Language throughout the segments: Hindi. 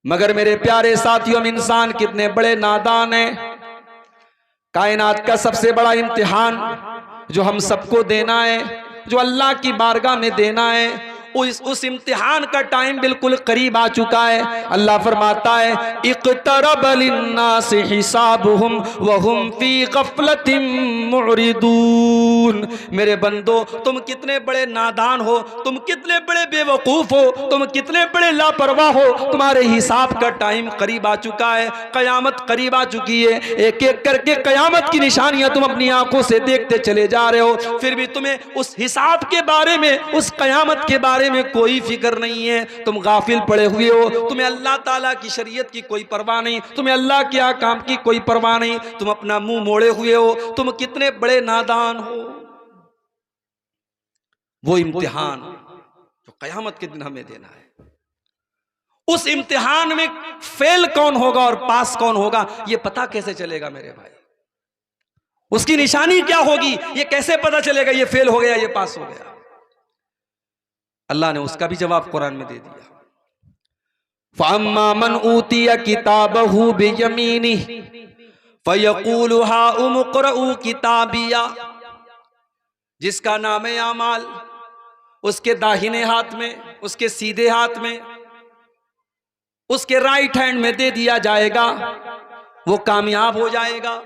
मगर मेरे प्यारे साथियों, हम इंसान कितने बड़े नादान हैं। कायनात का सबसे बड़ा इम्तिहान जो हम सबको देना है, जो अल्लाह की बारगाह में देना है, उस इम्तिहान का टाइम बिल्कुल करीब आ चुका है। अल्लाह फरमाता है इक़्तरब लिन्नासि हिसाबुहुम वहुम फी गफ़लतिन मुअरिदून। मेरे बंदो, तुम कितने बड़े नादान हो, तुम कितने बड़े बेवकूफ हो, तुम कितने बड़े लापरवाह हो। तुम्हारे हिसाब का टाइम करीब आ चुका है, कयामत करीब आ चुकी है। एक एक करके कयामत की निशानियां तुम अपनी आंखों से देखते चले जा रहे हो, फिर भी तुम्हें उस हिसाब के बारे में, उस कयामत के बारे में कोई फिक्र नहीं है। तुम गाफिल पड़े हुए हो, तुम्हें अल्लाह ताला की शरीयत की कोई परवाह नहीं, तुम्हें अल्लाह के अहकाम की कोई परवाह नहीं, तुम अपना मुंह मोड़े हुए हो। तुम कितने बड़े नादान हो। वो इम्तिहान जो कयामत के दिन हमें देना है, उस इम्तिहान में फेल कौन होगा और पास कौन होगा, ये पता कैसे चलेगा मेरे भाई? उसकी निशानी क्या होगी, ये कैसे पता चलेगा ये फेल हो गया, ये पास हो गया? अल्लाह ने उसका भी जवाब कुरान में दे दिया। फअम्मा मन ऊतिया किताबहू बियमीनिही फयक़ूलु हाउम इक़्रऊ किताबिया। जिसका नाम है आमाल उसके दाहिने हाथ में, उसके सीधे हाथ में, उसके राइट हैंड में दे दिया जाएगा, वो कामयाब हो जाएगा।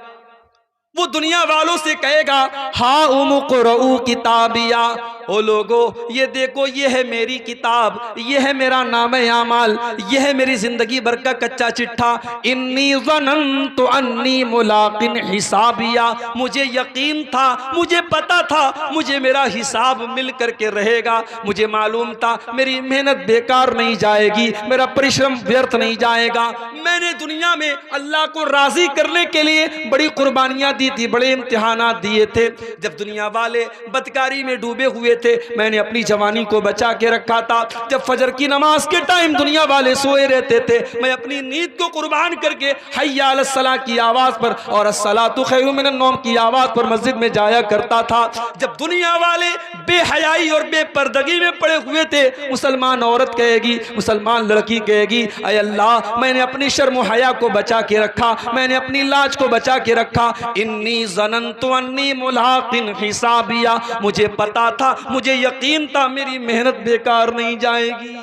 वो दुनिया वालों से कहेगा हाउम इक़्रऊ किताबिया, ओ लोगो ये देखो, ये है मेरी किताब, ये है मेरा नाम-ए आमाल, ये है मेरी जिंदगी भर का कच्चा चिट्ठा। इन्नी ज़ननतु अन्नी मुलाक़िन हिसाबिया, मुझे यकीन था, मुझे पता था मुझे मेरा हिसाब मिल करके रहेगा। मुझे मालूम था मेरी मेहनत बेकार नहीं जाएगी, मेरा परिश्रम व्यर्थ नहीं जाएगा। मैंने दुनिया में अल्लाह को राजी करने के लिए बड़ी कुर्बानियां दी थी, बड़े इम्तिहानात दिए थे। जब दुनिया वाले बदकारी में डूबे हुए थे, मैंने अपनी जवानी को बचा के रखा था। जब फजर की नमाज के टाइम दुनिया वाले सोए रहते थे, मैं अपनी नींद को कुर्बान करके हय्या अलस सलाह की आवाज पर और अस्सलातु खैरुम मिनन नौम की आवाज पर मस्जिद में जाया करता था। जब दुनिया वाले बेहयाई और बेपर्दगी में पड़े हुए थे, मुसलमान औरत कहेगी, मुसलमान लड़की कहेगी, ऐ अल्लाह मैंने अपनी शर्म हया को बचा के रखा, मैंने अपनी लाज को बचा के रखा। इन्नी ज़ननतु अन्नी मुलाक़िन हिसाबिया, मुझे पता था, मुझे यकीन था मेरी मेहनत बेकार नहीं जाएगी।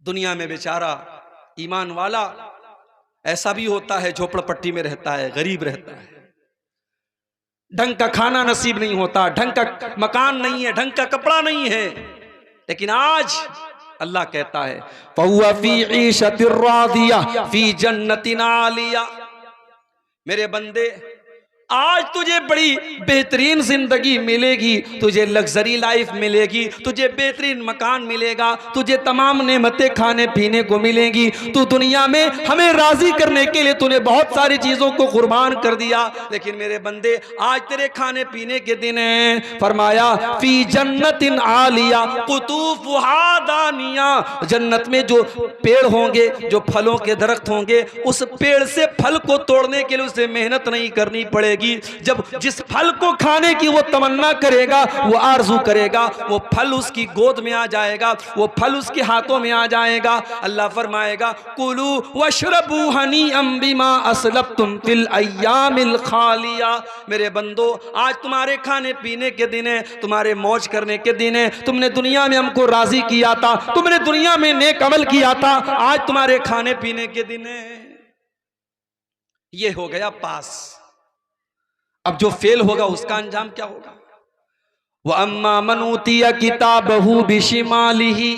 दुनिया में बेचारा ईमान वाला ऐसा भी होता है, झोपड़पट्टी में रहता है, गरीब रहता है, ढंग का खाना नसीब नहीं होता, ढंग का मकान नहीं है, ढंग का कपड़ा नहीं है। लेकिन आज अल्लाह कहता है फहुवा फी ईशतिर रादिया फी जन्नतिन आलिया। मेरे बंदे, आज तुझे बड़ी बेहतरीन जिंदगी मिलेगी, तुझे लग्जरी लाइफ मिलेगी, तुझे बेहतरीन मकान मिलेगा, तुझे तमाम नेमतें खाने पीने को मिलेंगी। तू दुनिया में हमें राजी करने के लिए तूने बहुत सारी चीजों को कुर्बान कर दिया, लेकिन मेरे बंदे आज तेरे खाने पीने के दिन हैं। फरमाया फी जन्नतिन आलिया कुतूफुहा दानिया, जन्नत में जो पेड़ होंगे, जो फलों के दरख्त होंगे, उस पेड़ से फल को तोड़ने के लिए उसे मेहनत नहीं करनी पड़ेगी। जब जिस फल को खाने की वो तमन्ना करेगा, वो आरजू करेगा, वो फल उसकी गोद में आ जाएगा, वो फल उसके हाथों में आ जाएगा। अल्लाह फरमाएगा कुलू वशरबू हनीअम बिमा असलफ्तुम फिल अय्यामिल खालिया। मेरे बंदो, आज तुम्हारे खाने पीने के दिन है, तुम्हारे मौज करने के दिन है। तुमने दुनिया में हमको राजी किया था, तुमने दुनिया में नेक अमल किया था, आज तुम्हारे खाने पीने के दिन है। ये हो गया पास। अब जो फेल होगा उसका अंजाम क्या होगा? व अम्मा मन ऊतिया किताबहू बिशिमालिही,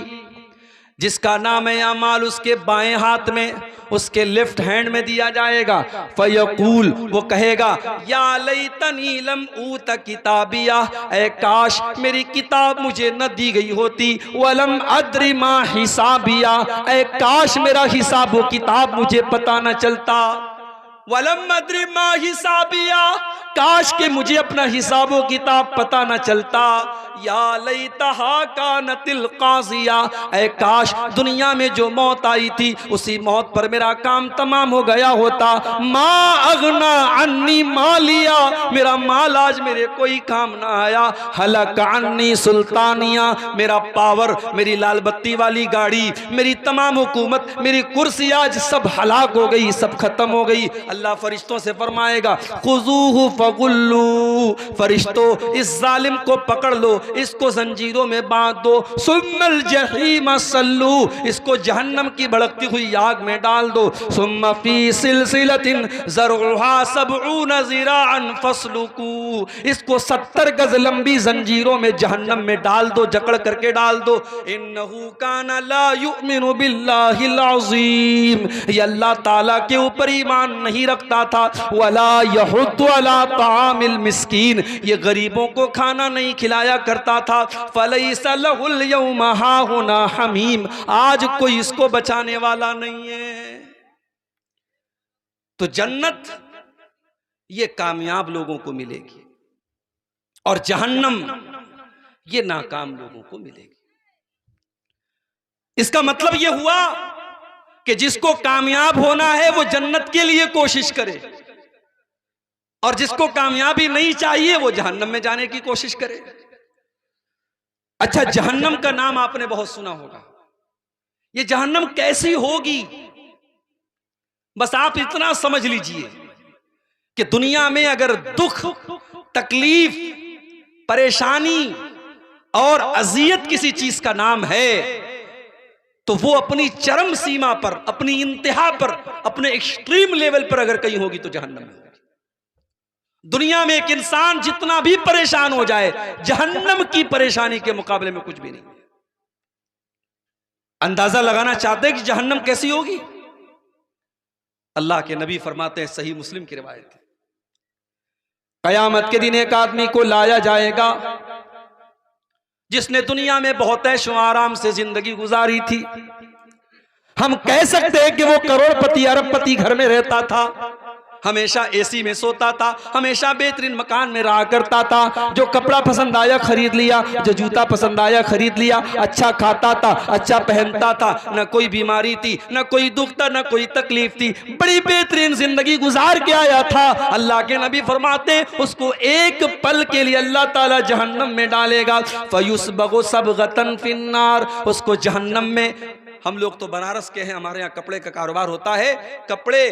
जिसका नाम है अमाल उसके बाएं हाथ में, उसके लेफ्ट हैंड में दिया जाएगा। फयकूल, वो कहेगा या लैतनी लम ऊत किताबिया, ऐ काश मेरी किताब मुझे न दी गई होती। वलम अद्री मा हिसाबिया, ऐ काश मेरा हिसाब व किताब मुझे पता न चलता। वलम अद्री मा हिसाबिया, काश के मुझे अपना हिसाबो किताब पता न चलता। या लैतहा कानतिल काज़िया, ऐ काश दुनिया में जो मौत आई थी उसी मौत पर मेरा काम तमाम हो गया होता। मा अगना अन्नी मालिया, मेरा माल आज मेरे कोई काम ना आया। हलक अन्नी सुल्तानिया, मेरा पावर, मेरी लाल बत्ती वाली गाड़ी, मेरी तमाम हुकूमत, मेरी कुर्सी आज सब हलाक हो गई, सब खत्म हो गई। अल्लाह फरिश्तों से फरमाएगा खुजूहु फगुल्लू, फरिश्तों इस जालिम को पकड़ लो, इसको जंजीरों में बांध दो। सुम्मल जहीम सल्लू, इसको जहन्नम की भड़कती हुई आग में डाल दो। सुम्मा फी सिलसिलतिन ज़रउहा सबऊन ज़िराअन फस्लुकू, इसको 70 गज लंबी जंजीरों में जहन्नम में डाल दो, जकड़ करके डाल दो। इन्नहु काना ला युमिनु बिल्लाहिल अज़ीम, ये अल्लाह ताला के ऊपर ईमान नहीं रखता था। वला यहुद्दु अला तामिल मिस्कीन, ये गरीबों को खाना नहीं खिलाया करता था। फलैसा लहुल यौमा हाहुना हमीम, आज कोई इसको बचाने वाला नहीं है। तो जन्नत ये कामयाब लोगों को मिलेगी और जहन्नम ये नाकाम लोगों को मिलेगी। इसका मतलब यह हुआ कि जिसको कामयाब होना है वो जन्नत के लिए कोशिश करे, और जिसको कामयाबी नहीं चाहिए वो जहन्नम में जाने की कोशिश करे। अच्छा, जहन्नम का नाम आपने बहुत सुना होगा। ये जहन्नम कैसी होगी, बस आप इतना समझ लीजिए कि दुनिया में अगर दुख, तकलीफ, परेशानी और अजियत किसी चीज का नाम है तो वो अपनी चरम सीमा पर, अपनी इंतहा पर, अपने एक्सट्रीम लेवल पर अगर कहीं होगी तो जहन्नम में होगी। दुनिया में एक इंसान जितना भी परेशान हो जाए, जहन्नम की परेशानी के मुकाबले में कुछ भी नहीं। अंदाजा लगाना चाहते हैं कि जहन्नम कैसी होगी? अल्लाह के नबी फरमाते हैं, सही मुस्लिम की रिवायत है, कयामत के दिन एक आदमी को लाया जाएगा जिसने दुनिया में बहुत ऐशो आराम से जिंदगी गुजारी थी। हम कह सकते हैं कि वो करोड़पति, अरबपति घर में रहता था, हमेशा एसी में सोता था, हमेशा बेहतरीन मकान में रहा करता था। जो कपड़ा पसंद आया खरीद लिया, जो जूता पसंद आया खरीद लिया, अच्छा खाता था, अच्छा पहनता था, न कोई बीमारी थी, न कोई दुख था, न कोई तकलीफ थी, बड़ी बेहतरीन जिंदगी गुजार के आया था। अल्लाह के नबी फरमाते उसको एक पल के लिए अल्लाह ताला जहन्नम में डालेगा। फयुस्बगु सबगतन फिन्नार, उसको जहन्नम में, हम लोग तो बनारस के हैं, हमारे यहाँ कपड़े का कारोबार होता है। कपड़े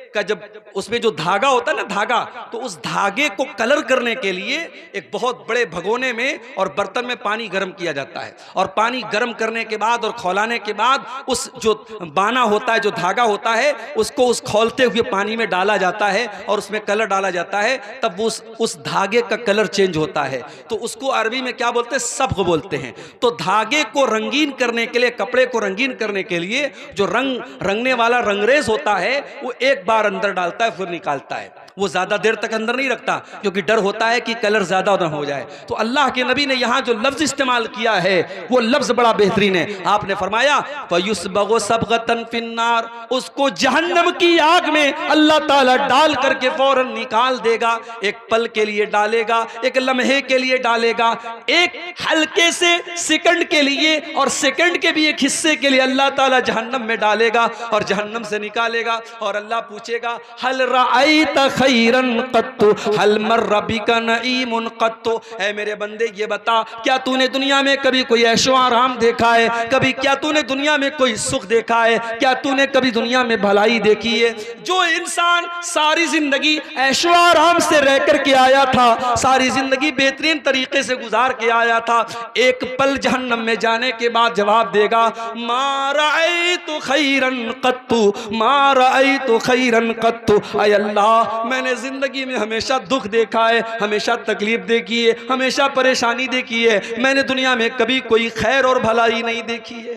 का जब उसमें जो धागा होता है ना, धागा, तो उस धागे को कलर करने के लिए एक बहुत बड़े भगोने में और बर्तन में पानी गर्म किया जाता है, और पानी गर्म करने के बाद और खौलाने के बाद उस जो बाना होता है, जो धागा होता है, उसको उस खौलते हुए पानी में डाला जाता है और उसमें कलर डाला जाता है। तब उस धागे का कलर चेंज होता है, तो उसको अरबी में क्या बोलते हैं? सब्ग बोलते हैं। तो धागे को रंगीन करने के लिए, कपड़े को रंगीन करने के लिए जो रंगने वाला रंगरेज होता है वो एक बार अंदर डालता है फिर निकालता है। वो ज्यादा देर तक अंदर नहीं रखता क्योंकि डर होता है कि कलर ज्यादा न हो जाए। तो अल्लाह के नबी ने यहां जो लफ्ज इस्तेमाल किया है वो लफ्ज बड़ा बेहतरीन है। आपने फरमाया फयुस्बगु सबगतन फिन्नार, उसको जहन्नम की आग में अल्लाह ताला डाल करके फौरन निकाल देगा। एक पल के लिए डालेगा, एक लम्हे के लिए डालेगा, एक हल्के से सेकंड के लिए, और सेकंड के भी एक हिस्से के लिए अल्लाह ताला जहन्नम में डालेगा और जहन्नम से निकालेगा। और अल्लाह पूछेगा हल रअयत खैरन कत्तु हल मर्र बिका नईमुन कत्तु, ऐ मेरे बंदे ये बता, क्या तूने दुनिया में कभी कोई ऐशो आराम देखा है? कभी क्या तूने दुनिया में कोई सुख देखा है? क्या तूने कभी दुनिया में भलाई देखी है? जो इंसान सारी जिंदगी ऐशो आराम से रह कर के आया था, सारी जिंदगी बेहतरीन तरीके से गुजार के आया था, एक पल जहन्नम में जाने के बाद जवाब देगा मा रअयतु खैरन कत्तु, मा रअयतु खैरन कत्तु, ऐ अल्लाह मैंने जिंदगी में हमेशा दुख देखा है, हमेशा तकलीफ देखी है, हमेशा परेशानी देखी है, मैंने दुनिया में कभी कोई खैर और भलाई नहीं देखी है।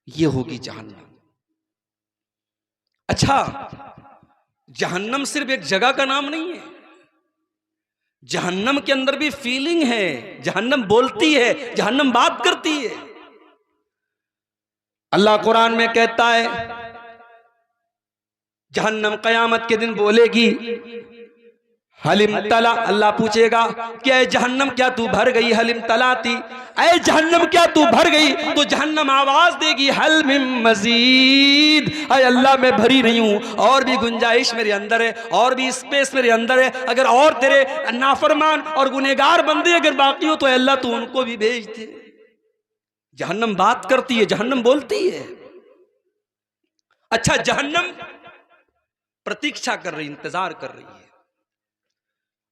ये होगी जहन्नम। अच्छा, जहन्नम सिर्फ एक जगह का नाम नहीं है, जहन्नम के अंदर भी फीलिंग है, जहन्नम बोलती है, जहन्नम बात करती है। अल्लाह कुरान में कहता है जहन्नम कयामत के दिन बोलेगी हलिम तला, अल्लाह पूछेगा कि ऐ जहन्नम क्या तू भर गई? हलिम तलाती, ऐ जहन्नम क्या तू भर गई? तो जहन्नम आवाज देगी हल मिन मजीद, ऐ अल्लाह मैं भरी नहीं हूं, और भी गुंजाइश मेरे अंदर है, और भी स्पेस मेरे अंदर है। अगर और तेरे नाफरमान और गुनहगार बंदे अगर बाकी हो तो अल्लाह तू उनको भी भेज दे। जहन्नम बात करती है, जहन्नम बोलती है। अच्छा, जहन्नम प्रतीक्षा कर रही, इंतजार कर रही है।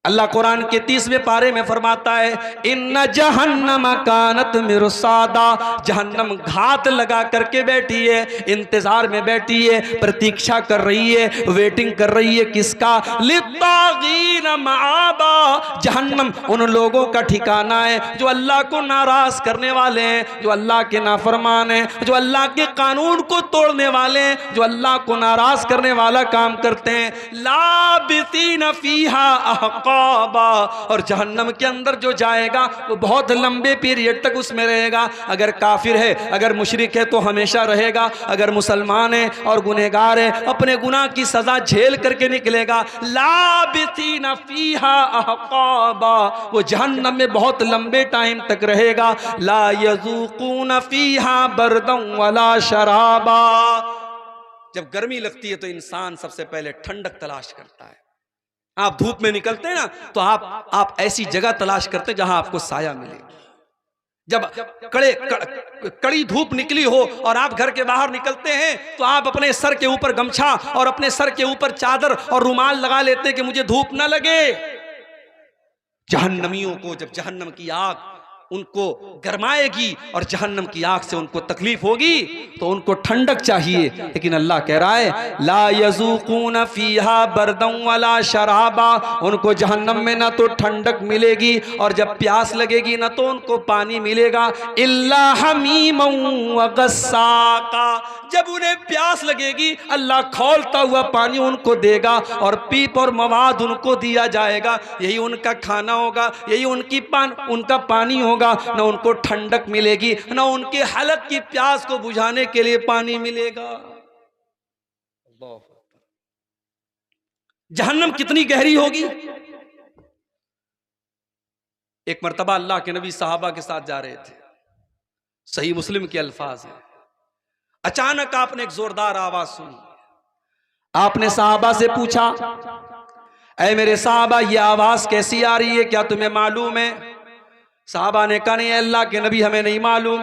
अल्लाह कुरान के 30वें पारे में फरमाता है, इन्ना जहन्नम कानत मिरसादा, जहन्नम घात लगा करके बैठी है, इंतजार में बैठी है, प्रतीक्षा कर रही है, वेटिंग कर रही है। किसका? लित्तागीन माबा, जहन्नम उन लोगों का ठिकाना है जो अल्लाह को नाराज करने वाले हैं, जो अल्लाह के नाफरमान हैं, जो अल्लाह के कानून को तोड़ने वाले हैं, जो अल्लाह को नाराज करने वाला काम करते हैं। लाबिसीन फीहा अहक़ा, और जहन्नम के अंदर जो जाएगा वो बहुत लंबे पीरियड तक उसमें रहेगा। अगर काफिर है, अगर मुशरिक है तो हमेशा रहेगा, अगर मुसलमान है और गुनहगार है अपने गुनाह की सजा झेल करके निकलेगा। लाबिसीन फीहा अहक़ाबा, वो जहन्नम में बहुत लंबे टाइम तक रहेगा। ला यज़ूक़ून फीहा बरदन वला शराबा, जब गर्मी लगती है तो इंसान सबसे पहले ठंडक तलाश करता है। आप धूप में निकलते हैं ना तो आप ऐसी जगह तलाश करते हैं जहां आपको साया मिले। जब कड़ी धूप निकली हो और आप घर के बाहर निकलते हैं तो आप अपने सर के ऊपर गमछा और अपने सर के ऊपर चादर और रुमाल लगा लेते हैं कि मुझे धूप ना लगे। जहन्नमियों को जब जहन्नम की आग उनको गरमाएगी और जहन्नम की आग से उनको तकलीफ होगी तो उनको ठंडक चाहिए, लेकिन अल्लाह कह रहा है ला यज़ूक़ून फीहा बरदन वला शराबा, उनको जहन्नम में ना तो ठंडक मिलेगी और जब प्यास लगेगी ना तो उनको पानी मिलेगा। इल्ला हमीमन व गस्साका, जब उन्हें प्यास लगेगी अल्लाह खौलता हुआ पानी उनको देगा और पीप और मवाद उनको दिया जाएगा। यही उनका खाना होगा, यही उनका पानी होगा। ना उनको ठंडक मिलेगी, ना उनके हलक की प्यास को बुझाने के लिए पानी मिलेगा। जहन्नम कितनी गहरी होगी। एक मर्तबा अल्लाह के नबी साहबा के साथ जा रहे थे, सही मुस्लिम के अल्फाज हैं। अचानक आपने एक जोरदार आवाज सुनी। आपने साहबा से पूछा, ऐ मेरे साहबा ये आवाज कैसी आ रही है, क्या तुम्हें मालूम है? साहबा ने कहा नहीं अल्लाह के नबी हमें नहीं मालूम,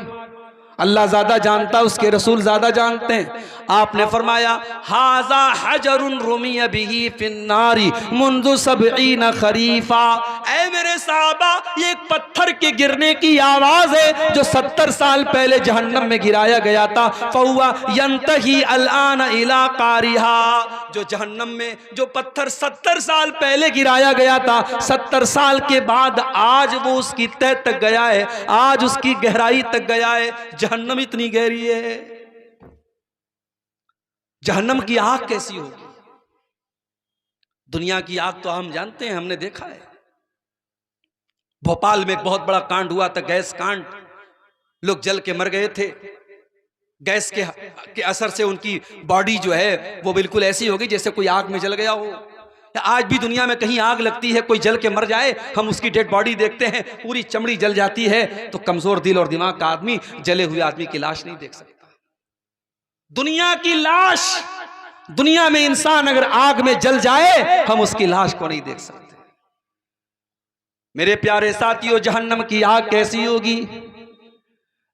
अल्लाह ज्यादा जानता, उसके रसूल ज्यादा जानते हैं। आपने फरमाया हाजा हजरुन रुमिया बिही फिन्नारी मुंदु सबईन खरीफा, ऐ मेरे साहबा ये एक पत्थर के गिरने की आवाज है जो 70 साल पहले जहन्नम में गिराया गया था। फहुआ यंतही अलान इला कारिहा, जो जहन्नम में जो पत्थर 70 साल पहले गिराया गया था, 70 साल के बाद आज वो उसकी तह तक गया है, आज उसकी गहराई तक गया है। जहन्नम इतनी गहरी है। जहन्नम की आग कैसी होगी? दुनिया की आग तो हम जानते हैं, हमने देखा है। भोपाल में एक बहुत बड़ा कांड हुआ था, गैस कांड। लोग जल के मर गए थे। गैस के असर से उनकी बॉडी जो है वो बिल्कुल ऐसी होगी जैसे कोई आग में जल गया हो। आज भी दुनिया में कहीं आग लगती है, कोई जल के मर जाए, हम उसकी डेड बॉडी देखते हैं, पूरी चमड़ी जल जाती है, तो कमजोर दिल और दिमाग का आदमी जले हुए आदमी की लाश नहीं देख सकता। दुनिया की लाश, दुनिया में इंसान अगर आग में जल जाए हम उसकी लाश को नहीं देख सकते। मेरे प्यारे साथियों, जहन्नम की आग कैसी होगी?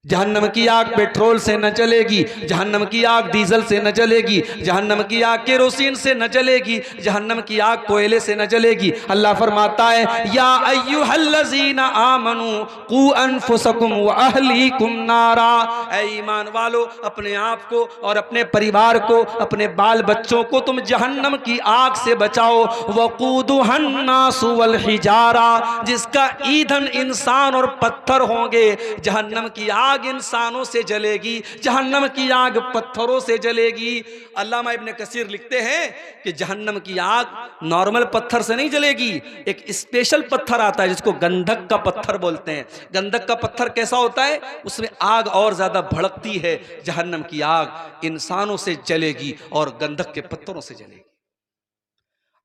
जहन्नम की आग पेट्रोल से न जलेगी, जहन्नम की आग डीजल से न जलेगी, जहन्नम की आग केरोसिन से न जलेगी, जहन्नम की आग कोयले से न जलेगी। अल्लाह फरमाता है या अय्युहल्लज़ीना आमनू कू अनफुसकुम व अहलीकुम नारा, ऐ ईमान वालो अपने आप को और अपने परिवार को, अपने बाल बच्चों को तुम जहन्नम की आग से बचाओ। वक़ूदुहन्नासु वल हिजारा, जिसका ईंधन इंसान और पत्थर होंगे। जहन्नम की आग इंसानों से जलेगी, जहन्नम की आग पत्थरों से जलेगी। अल्लामा इब्ने कसीर लिखते हैं कि जहन्नम की आग नॉर्मल पत्थर से नहीं जलेगी, एक स्पेशल पत्थर आता है जिसको गंधक का पत्थर बोलते हैं। गंधक का पत्थर कैसा होता है? उसमें आग और ज्यादा भड़कती है। जहन्नम की आग इंसानों से जलेगी और गंधक के पत्थरों से जलेगी।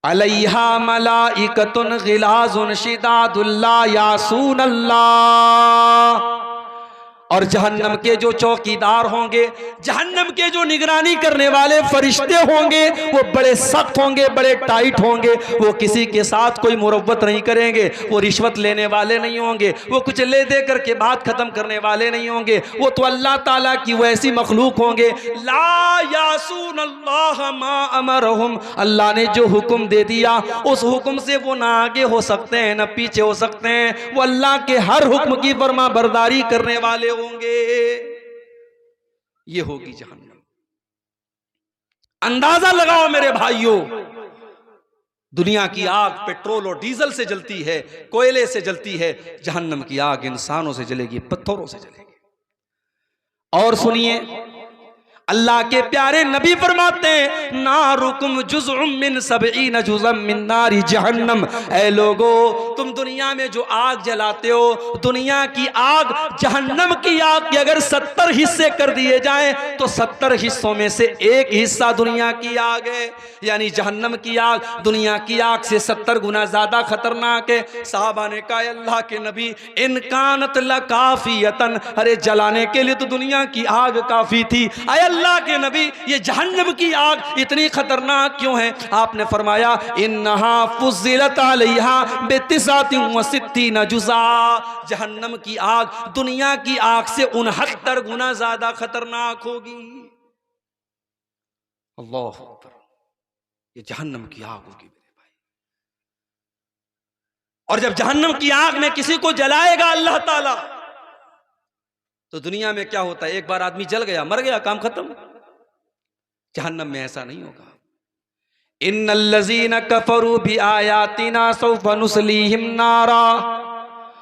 अलैहा मलाइकतुन गिलाजुन शिदादुन ला यासून अल्लाह। और जहन्नम के जो चौकीदार होंगे, जहन्नम के जो निगरानी करने वाले फरिश्ते होंगे, वो बड़े सख्त होंगे, बड़े टाइट होंगे। वो किसी के साथ कोई मुरव्वत नहीं करेंगे, वो रिश्वत लेने वाले नहीं होंगे, वो कुछ ले दे करके बात खत्म करने वाले नहीं होंगे। वो तो अल्लाह ताला की वैसी मखलूक होंगे। ला यासून अल्लाह मा अमरहुम, अल्लाह ने जो हुक्म दे दिया उस हुक्म से वो ना आगे हो सकते हैं ना पीछे हो सकते हैं। वो अल्लाह के हर हुक्म की फरमा बरदारी करने वाले होंगे। ये होगी जहन्नम। अंदाजा लगाओ मेरे भाइयों, दुनिया की आग पेट्रोल और डीजल से जलती है, कोयले से जलती है। जहन्नम की आग इंसानों से जलेगी, पत्थरों से जलेगी। और सुनिए, अल्लाह के प्यारे नबी फरमाते हैं नारुकुम जुज़उम मिन सबईन जुज़म मिन नारी जहन्नम। ऐ लोगो, तुम दुनिया में जो आग जलाते हो, दुनिया की आग, जहन्नम की आग के अगर 70 हिस्से कर दिए जाएं तो 70 हिस्सों में से एक हिस्सा दुनिया की आग है। यानी जहन्नम की आग दुनिया की आग से 70 गुना ज्यादा खतरनाक है। साहबा ने कहा अल्लाह के नबी इन कानत लकाफियतन, अरे जलाने के लिए तो दुनिया की आग काफी थी। अल्लाह के नबी ये जहन्नम की आग इतनी खतरनाक क्यों है? आपने फरमाया इन्नहा फुज़िलत अलैहा बितिसातिन व सित्तीन जुज़ा, जहन्नम की आग दुनिया की आग से 69 गुना ज्यादा खतरनाक होगी। अल्लाह अकबर, ये जहन्नम की आग होगी मेरे भाई। और जब जहन्नम की आग में किसी को जलाएगा अल्लाह ताला, तो दुनिया में क्या होता है, एक बार आदमी जल गया मर गया काम खत्म। जहन्नम में ऐसा नहीं होगा। इन्नल्लज़ीना कफ़रू बि आयातिना सौफ़ नुस्लीहिम नारा,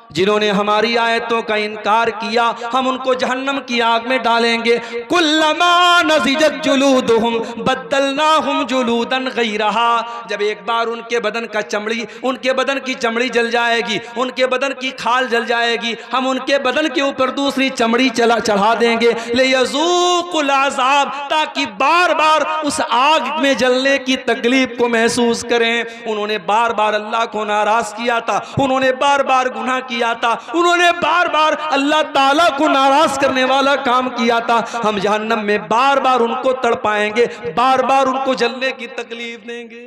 जिन्होंने हमारी आयतों का इनकार किया हम उनको जहन्नम की आग में डालेंगे। कुल्लमा नज़िजत जुलूदुहुम बद्दलनाहुम जुलूदन गैरहा, जब एक बार उनके बदन का चमड़ी, उनके बदन की चमड़ी जल जाएगी, उनके बदन की खाल जल जाएगी, हम उनके बदन के ऊपर दूसरी चमड़ी चढ़ा देंगे। लियज़ूक़ुल अज़ाब, ताकि बार बार उस आग में जलने की तकलीफ को महसूस करें। उन्होंने बार बार अल्लाह को नाराज किया था, उन्होंने बार बार गुनाह किया था, उन्होंने बार बार अल्लाह ताला को नाराज करने वाला काम किया था। हम जहन्नम में बार बार उनको तड़पाएंगे, बार बार उनको जलने की तकलीफ देंगे।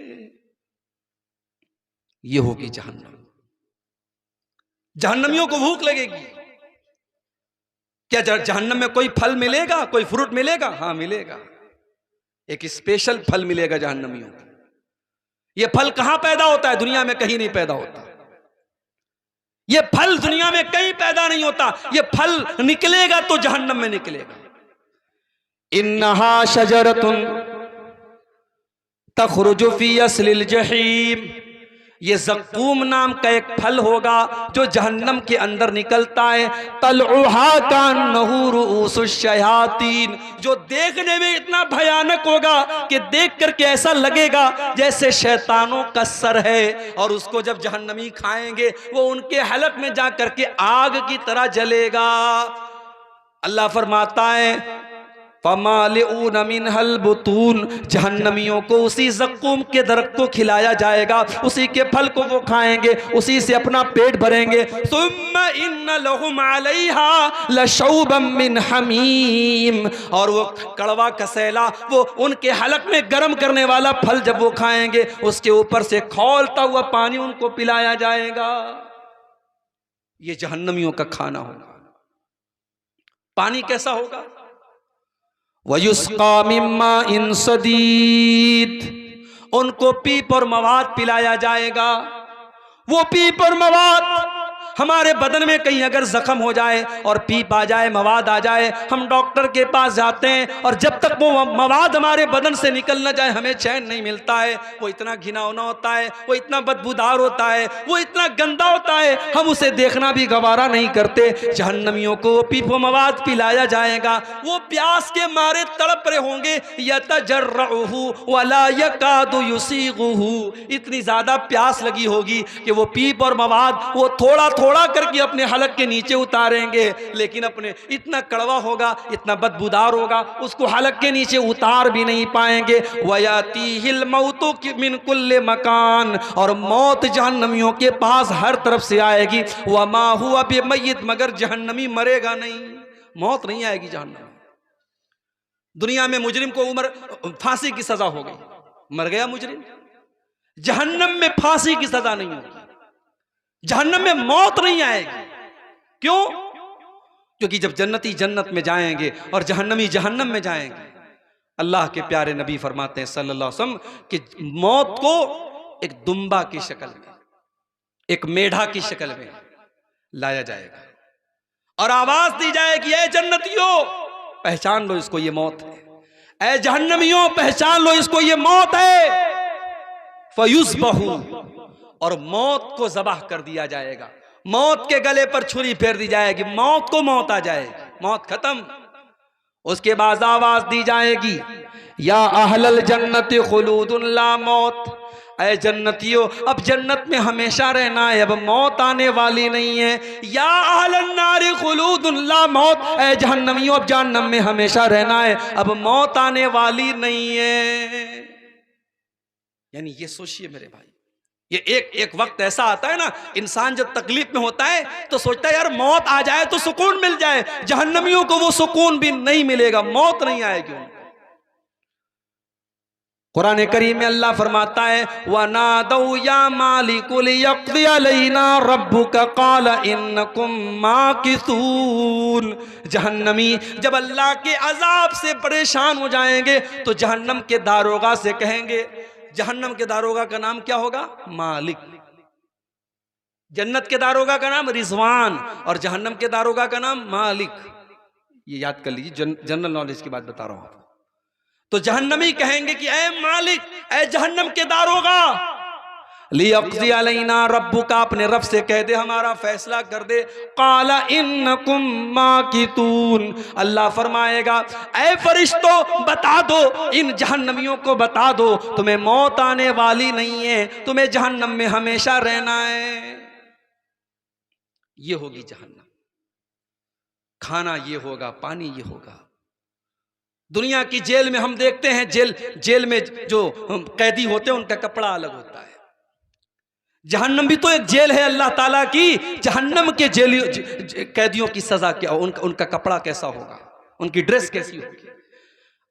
ये होगी जहन्नम। जहन्नमियों को भूख लगेगी। क्या जहन्नम में कोई फल मिलेगा, कोई फ्रूट मिलेगा? हाँ मिलेगा, एक स्पेशल फल मिलेगा जहन्नमियों को। यह फल कहां पैदा होता है? दुनिया में कहीं नहीं पैदा होता। ये फल दुनिया में कहीं पैदा नहीं होता। ये फल निकलेगा तो जहन्नम में निकलेगा। इन्नहा शजरतुन तखरुजु फी अस्लिल जहीम, ये ज़क्कूम नाम का एक फल होगा जो जहन्नम के अंदर निकलता है। तलउहा कान्नहु रुऊसुश शयातीन, जो देखने में इतना भयानक होगा कि देख करके ऐसा लगेगा जैसे शैतानों का सर है। और उसको जब जहन्नमी खाएंगे वो उनके हलक में जा करके आग की तरह जलेगा। अल्लाह फरमाता है फमालिऊन मिनहल बुतून, जहन्नमियों को उसी ज़क्कूम के दरख्त को खिलाया जाएगा, उसी के फल को वो खाएंगे, उसी से अपना पेट भरेंगे। सुम्मा इन्न लहुम अलैहा लशौबम मिन हमीम, और वो कड़वा कसैला, वो उनके हलक में गर्म करने वाला फल जब वो खाएंगे उसके ऊपर से खौलता हुआ पानी उनको पिलाया जाएगा। ये जहन्नमियों का खाना होगा। पानी कैसा होगा? वयुस्का मिम्मा इन सदीद, उनको पीप और मवाद पिलाया जाएगा। वो पीप और मवाद हमारे बदन में कहीं अगर जख्म हो जाए और पीप आ जाए, मवाद आ जाए, हम डॉक्टर के पास जाते हैं और जब तक वो मवाद हमारे बदन से निकल ना जाए हमें चैन नहीं मिलता है। वो इतना घिनौना होता है, वो इतना बदबूदार होता है, वो इतना गंदा होता है, हम उसे देखना भी गवारा नहीं करते। जहन्नमियों को वो पीप व मवाद पिलाया जाएगा। वो प्यास के मारे तड़प रहे होंगे, यतजर्रुहु वला यकादु युसीगुहु, इतनी ज्यादा प्यास लगी होगी कि वो पीप और मवाद वो थोड़ा थोड़ा हथौड़ा करके अपने हलक के नीचे उतारेंगे, लेकिन अपने इतना कड़वा होगा, इतना बदबूदार होगा, उसको हलक के नीचे उतार भी नहीं पाएंगे। वयातीहिल मौतु मिन कुल्ले मकान, और मौत जहन्नमियों के पास हर तरफ से आएगी। वमा हुवा बिमय्यित, मगर जहन्नमी मरेगा नहीं, मौत नहीं आएगी जहन्नम। दुनिया में मुजरिम को उम्र फांसी की सजा हो गई, मर गया मुजरिम। जहन्नम में फांसी की सजा नहीं होगी, जहन्नम में मौत नहीं आएगी। क्यों? क्योंकि जब जन्नती जन्नत में जाएंगे और जहन्नमी जहन्नम में जाएंगे, अल्लाह के प्यारे नबी फरमाते हैं सल्लल्लाहु अलैहि वसल्लम कि मौत को एक दुम्बा की शक्ल में, एक मेढा की शक्ल में लाया जाएगा और आवाज दी जाएगी, ऐ जन्नतियों पहचान लो इसको, ये मौत है। ऐ जहन्नमियों पहचान लो इसको, ये मौत है। फयुस्बहू, और मौत को ज़बाह कर दिया जाएगा, मौत के गले पर छुरी फेर दी जाएगी, मौत को मौत आ जाएगी, मौत खत्म। उसके बाद आवाज दी जाएगी, या अहलल जन्नत खुलूदुन ला मौत, ऐ जन्नतियों अब जन्नत में हमेशा रहना है, अब मौत आने वाली नहीं है। या अहलन नार खुलूदुन ला मौत, ऐ जहन्नमियों अब जहन्नम में हमेशा रहना है, अब मौत आने वाली नहीं है। यानी ये सोचिए मेरे भाई, ये एक वक्त ऐसा आता है ना, इंसान जब तकलीफ में होता है तो सोचता है यार मौत आ जाए तो सुकून मिल जाए। जहन्नमियों को वो सुकून भी नहीं मिलेगा, मौत नहीं आएगी उनको। कुरान करीम में अल्लाह फरमाता है, वनादौ या मालिकुल यक़्दी अलैना रब्बुका क़ाला इन्नकुम माकिसून। जहन्नमी जब अल्लाह के अजाब से परेशान हो जाएंगे तो जहन्नम के दारोगा से कहेंगे, जहन्नम के दारोगा का नाम क्या होगा? मालिक। जन्नत के दारोगा का नाम रिजवान और जहन्नम के दारोगा का नाम मालिक। ये याद कर लीजिए, जनरल नॉलेज की बात बता रहा हूं। तो जहन्नमी कहेंगे कि ऐ मालिक, ऐ जहन्नम के दारोगा, लियक़्ज़ी अलैना रब्बुका, अपने रब से कह दे हमारा फैसला कर दे। क़ाला इन्नकुम माकितून, अल्लाह फरमाएगा ऐ फरिश्तों बता दो, इन जहन्नमियों को बता दो तुम्हें मौत आने वाली नहीं है, तुम्हें जहन्नम में हमेशा रहना है। ये होगी जहन्नम, खाना ये होगा, पानी ये होगा। दुनिया की जेल में हम देखते हैं, जेल में जो कैदी होते हैं उनका कपड़ा अलग होता है। जहन्नम भी तो एक जेल है अल्लाह ताला की। जहन्नम के कैदियों की सजा क्या, उनका कपड़ा कैसा होगा, उनकी ड्रेस कैसी होगी।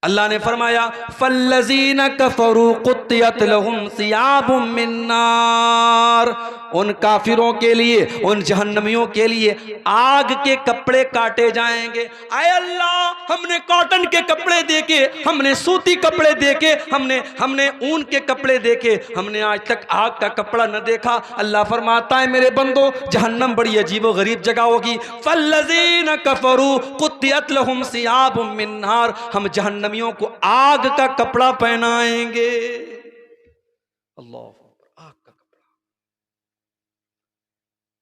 अल्लाह ने फरमाया फल्लज़ीना कफ़रू क़ुत्तियत लहुम सियाबुम मिन नार, उन काफिरों के लिए, उन जहन्नमियों के लिए आग के कपड़े काटे जाएंगे। आए अल्लाह, हमने कॉटन के कपड़े देखे, हमने सूती कपड़े देखे, हमने ऊन के कपड़े देखे, हमने आज तक आग का कपड़ा न देखा। अल्लाह फरमाता है मेरे बंदो, जहन्नम बड़ी अजीबो गरीब जगह होगी। फल्लज़ीना कफ़रू क़ुत्तियत लहुम सियाबुम मिन नार, हम जहन्नमियों को आग का कपड़ा पहनाएंगे। अल्लाह, आग का कपड़ा।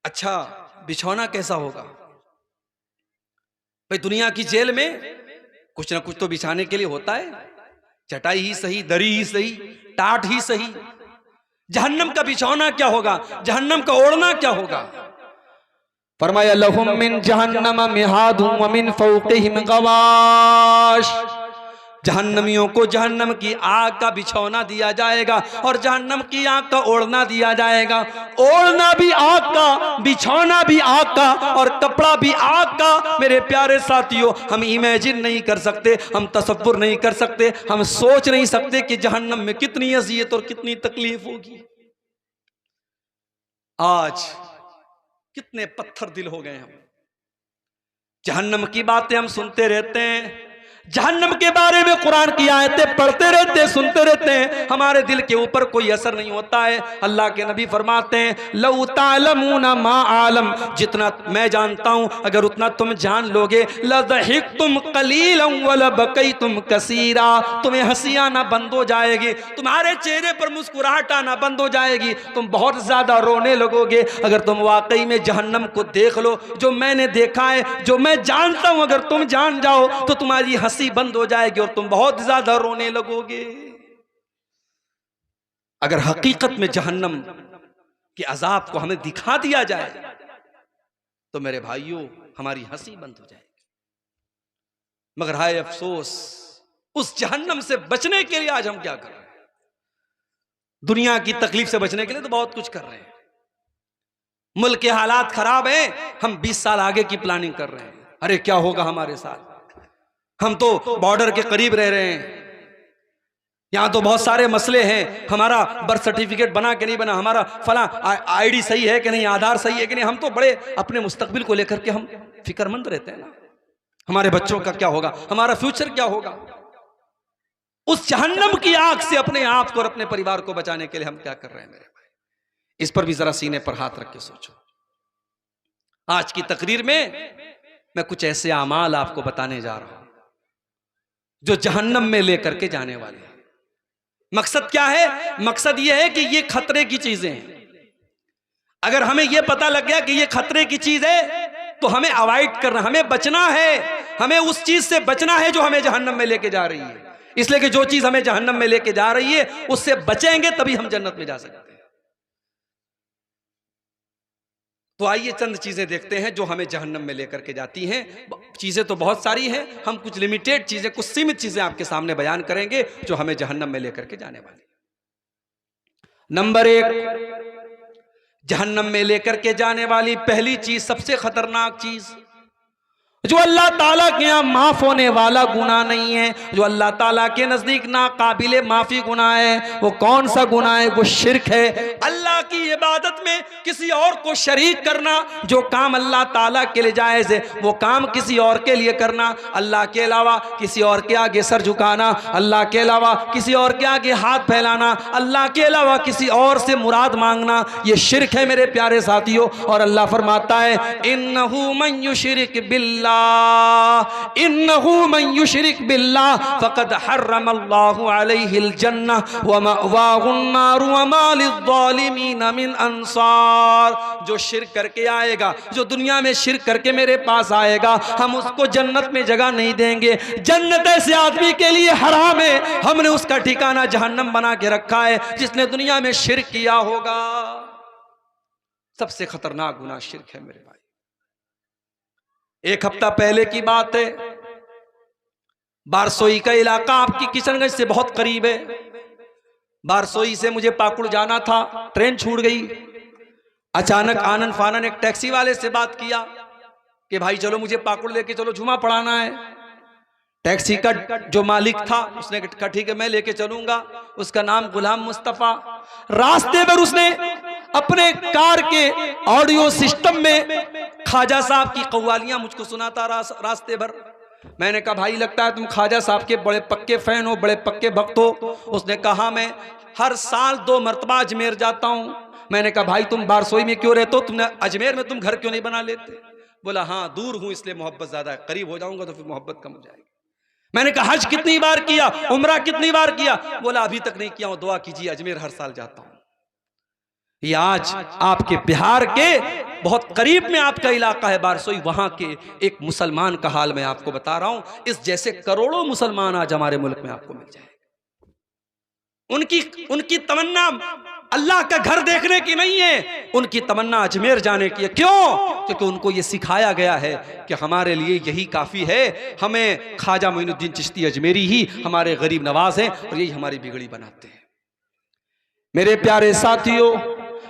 अच्छा, बिछौना कैसा होगा भाई? दुनिया की जेल में कुछ ना कुछ तो बिछाने के लिए होता है, चटाई ही सही, दरी ही सही, टाट ही सही। जहन्नम का बिछौना क्या होगा, जहन्नम का ओढ़ना क्या होगा? फरमाया लहुम मिन जहन्नम मिहादुम व मिन फौक़िहिम गवाश, जहन्नमियों को जहन्नम की आग का बिछौना दिया जाएगा और जहन्नम की आग का ओढ़ना दिया जाएगा। ओढ़ना भी आग का, बिछौना भी आग का और कपड़ा भी आग का। मेरे प्यारे साथियों, हम इमेजिन नहीं कर सकते, हम तसव्वुर नहीं कर सकते, हम सोच नहीं सकते कि जहन्नम में कितनी अज़ियत और कितनी तकलीफ होगी। आज कितने पत्थर दिल हो गए हम, जहन्नम की बातें हम सुनते रहते हैं, जहन्नम के बारे में कुरान की आयतें पढ़ते रहते हैं, सुनते रहते हैं, हमारे दिल के ऊपर कोई असर नहीं होता है। अल्लाह के नबी फरमाते हैं लौ तालमूना मा आलम, जितना मैं जानता हूं अगर उतना तुम जान लोगे, लज़हिक्तुम कलीलन व लबकैतुम कसीरा, तुम्हें हंसी आना बंद हो जाएगी, तुम्हारे चेहरे पर मुस्कुराहट आना बंद हो जाएगी, तुम बहुत ज्यादा रोने लगोगे। अगर तुम वाकई में जहन्नम को देख लो, जो मैंने देखा है, जो मैं जानता हूं, अगर तुम जान जाओ तो तुम्हारी हंसी बंद हो जाएगी और तुम बहुत ज्यादा रोने लगोगे। अगर हकीकत में जहन्नम के अजाब को हमें दिखा दिया जाए तो मेरे भाइयों हमारी हंसी बंद हो जाएगी। मगर हाय अफसोस, उस जहन्नम से बचने के लिए आज हम क्या कर रहे हैं? दुनिया की तकलीफ से बचने के लिए तो बहुत कुछ कर रहे हैं। मुल्क के हालात खराब हैं, हम 20 साल आगे की प्लानिंग कर रहे हैं। अरे क्या होगा हमारे साथ? हम तो बॉर्डर के करीब रह रहे हैं, यहां तो बहुत सारे मसले हैं। हमारा बर्थ सर्टिफिकेट बना कि नहीं बना, हमारा फला आईडी सही है कि नहीं, आधार सही है कि नहीं। हम तो बड़े अपने मुस्तकबिल को लेकर के हम फिक्रमंद रहते हैं ना। हमारे बच्चों का क्या होगा, हमारा फ्यूचर क्या होगा। उस जहन्नम की आग से अपने आप को और अपने परिवार को बचाने के लिए हम क्या कर रहे हैं मेरे भाई? इस पर भी जरा सीने पर हाथ रख के सोचो। आज की तकरीर में मैं कुछ ऐसे अमाल आपको बताने जा रहा हूं जो जहन्नम में लेकर के जाने वाले हैं। मकसद क्या है? मकसद यह है कि ये खतरे की चीजें हैं। अगर हमें यह पता लग गया कि ये खतरे की चीज है तो हमें अवॉइड करना, हमें बचना है। हमें उस चीज से बचना है जो हमें जहन्नम में लेके जा रही है। इसलिए कि जो चीज हमें जहन्नम में लेके जा रही है उससे बचेंगे तभी हम जन्नत में जा सकते हैं। तो आइए चंद चीजें देखते हैं जो हमें जहन्नम में लेकर के जाती हैं। चीजें तो बहुत सारी हैं, हम कुछ लिमिटेड चीजें, कुछ सीमित चीजें आपके सामने बयान करेंगे जो हमें जहन्नम में लेकर के जाने वाली। नंबर 1, जहन्नम में लेकर के जाने वाली पहली चीज, सबसे खतरनाक चीज, जो अल्लाह ताला के यहाँ माफ होने वाला गुनाह नहीं है, जो अल्लाह ताला के नजदीक ना काबिले माफी गुनाह है। वो कौन सा गुनाह है? वो शिर्क है। अल्लाह की इबादत में किसी और को शरीक करना। जो काम अल्लाह ताला के लिए जायज है वो काम किसी और के लिए करना। अल्लाह के अलावा किसी और के आगे सर झुकाना, अल्लाह के अलावा किसी और के आगे हाथ फैलाना, अल्लाह के अलावा किसी और से मुराद मांगना, ये शिर्क है मेरे प्यारे साथियों। और अल्लाह फरमाता है इन्नहु मन युशरिक बिल्लाह इन्नहु मन युशरिक बिल्लाह फक़द हर्रमल्लाहु अलैहिल जन्नह व मअवाहुन नार व मा लिज़्ज़ालिमीन मिन अंसार। जो शिर्क करके आएगा, जो दुनिया में शिर्क करके मेरे पास आएगा, हम उसको जन्नत में जगह नहीं देंगे। जन्नत ऐसे आदमी के लिए हराम है, हमने उसका ठिकाना जहन्नम बना के रखा है जिसने दुनिया में शिर्क किया होगा। सबसे खतरनाक गुनाह शिर्क है मेरे भाई। एक हफ्ता पहले की बात है, बारसोई का इलाका आपकी किशनगंज से बहुत करीब है। बारसोई से मुझे पाकुड़ जाना था, ट्रेन छूट गई। अचानक आनन फानन एक टैक्सी वाले से बात किया कि भाई चलो मुझे पाकुड़ लेके चलो, जुमा पढ़ाना है। टैक्सी का जो मालिक था उसने कहा ठीक है मैं लेके चलूंगा। उसका नाम गुलाम मुस्तफा। रास्ते पर उसने अपने कार के ऑडियो सिस्टम में ख्वाजा साहब की कव्वालियां मुझको सुनाता रास्ते भर। मैंने कहा भाई लगता है तुम ख्वाजा साहब के बड़े पक्के फैन हो, बड़े पक्के भक्त हो। उसने कहा मैं हर साल 2 मरतबा अजमेर जाता हूं। मैंने कहा भाई तुम बारसोई में क्यों रहते हो, तुमने अजमेर में तुम घर क्यों नहीं बना लेते? बोला हाँ दूर हूं इसलिए मोहब्बत ज्यादा है, करीब हो जाऊंगा तो फिर मोहब्बत कम हो जाएगी। मैंने कहा हज कितनी बार किया, उम्रा कितनी बार किया? बोला अभी तक नहीं किया हूं, दुआ कीजिए, अजमेर हर साल जाता हूं। ये आज आपके बिहार के बहुत करीब में आपका इलाका है बारसोई, वहां के एक मुसलमान का हाल मैं आपको बता रहा हूं। इस जैसे करोड़ों मुसलमान आज हमारे मुल्क में आपको मिल जाएंगे। उनकी तमन्ना अल्लाह का घर देखने की नहीं है, उनकी तमन्ना अजमेर जाने की है। क्यों? क्योंकि उनको ये सिखाया गया है कि हमारे लिए यही काफी है। हमें ख्वाजा मोइनुद्दीन चिश्ती अजमेरी ही हमारे गरीब नवाज हैं और यही हमारी बिगड़ी बनाते हैं। मेरे प्यारे साथियों,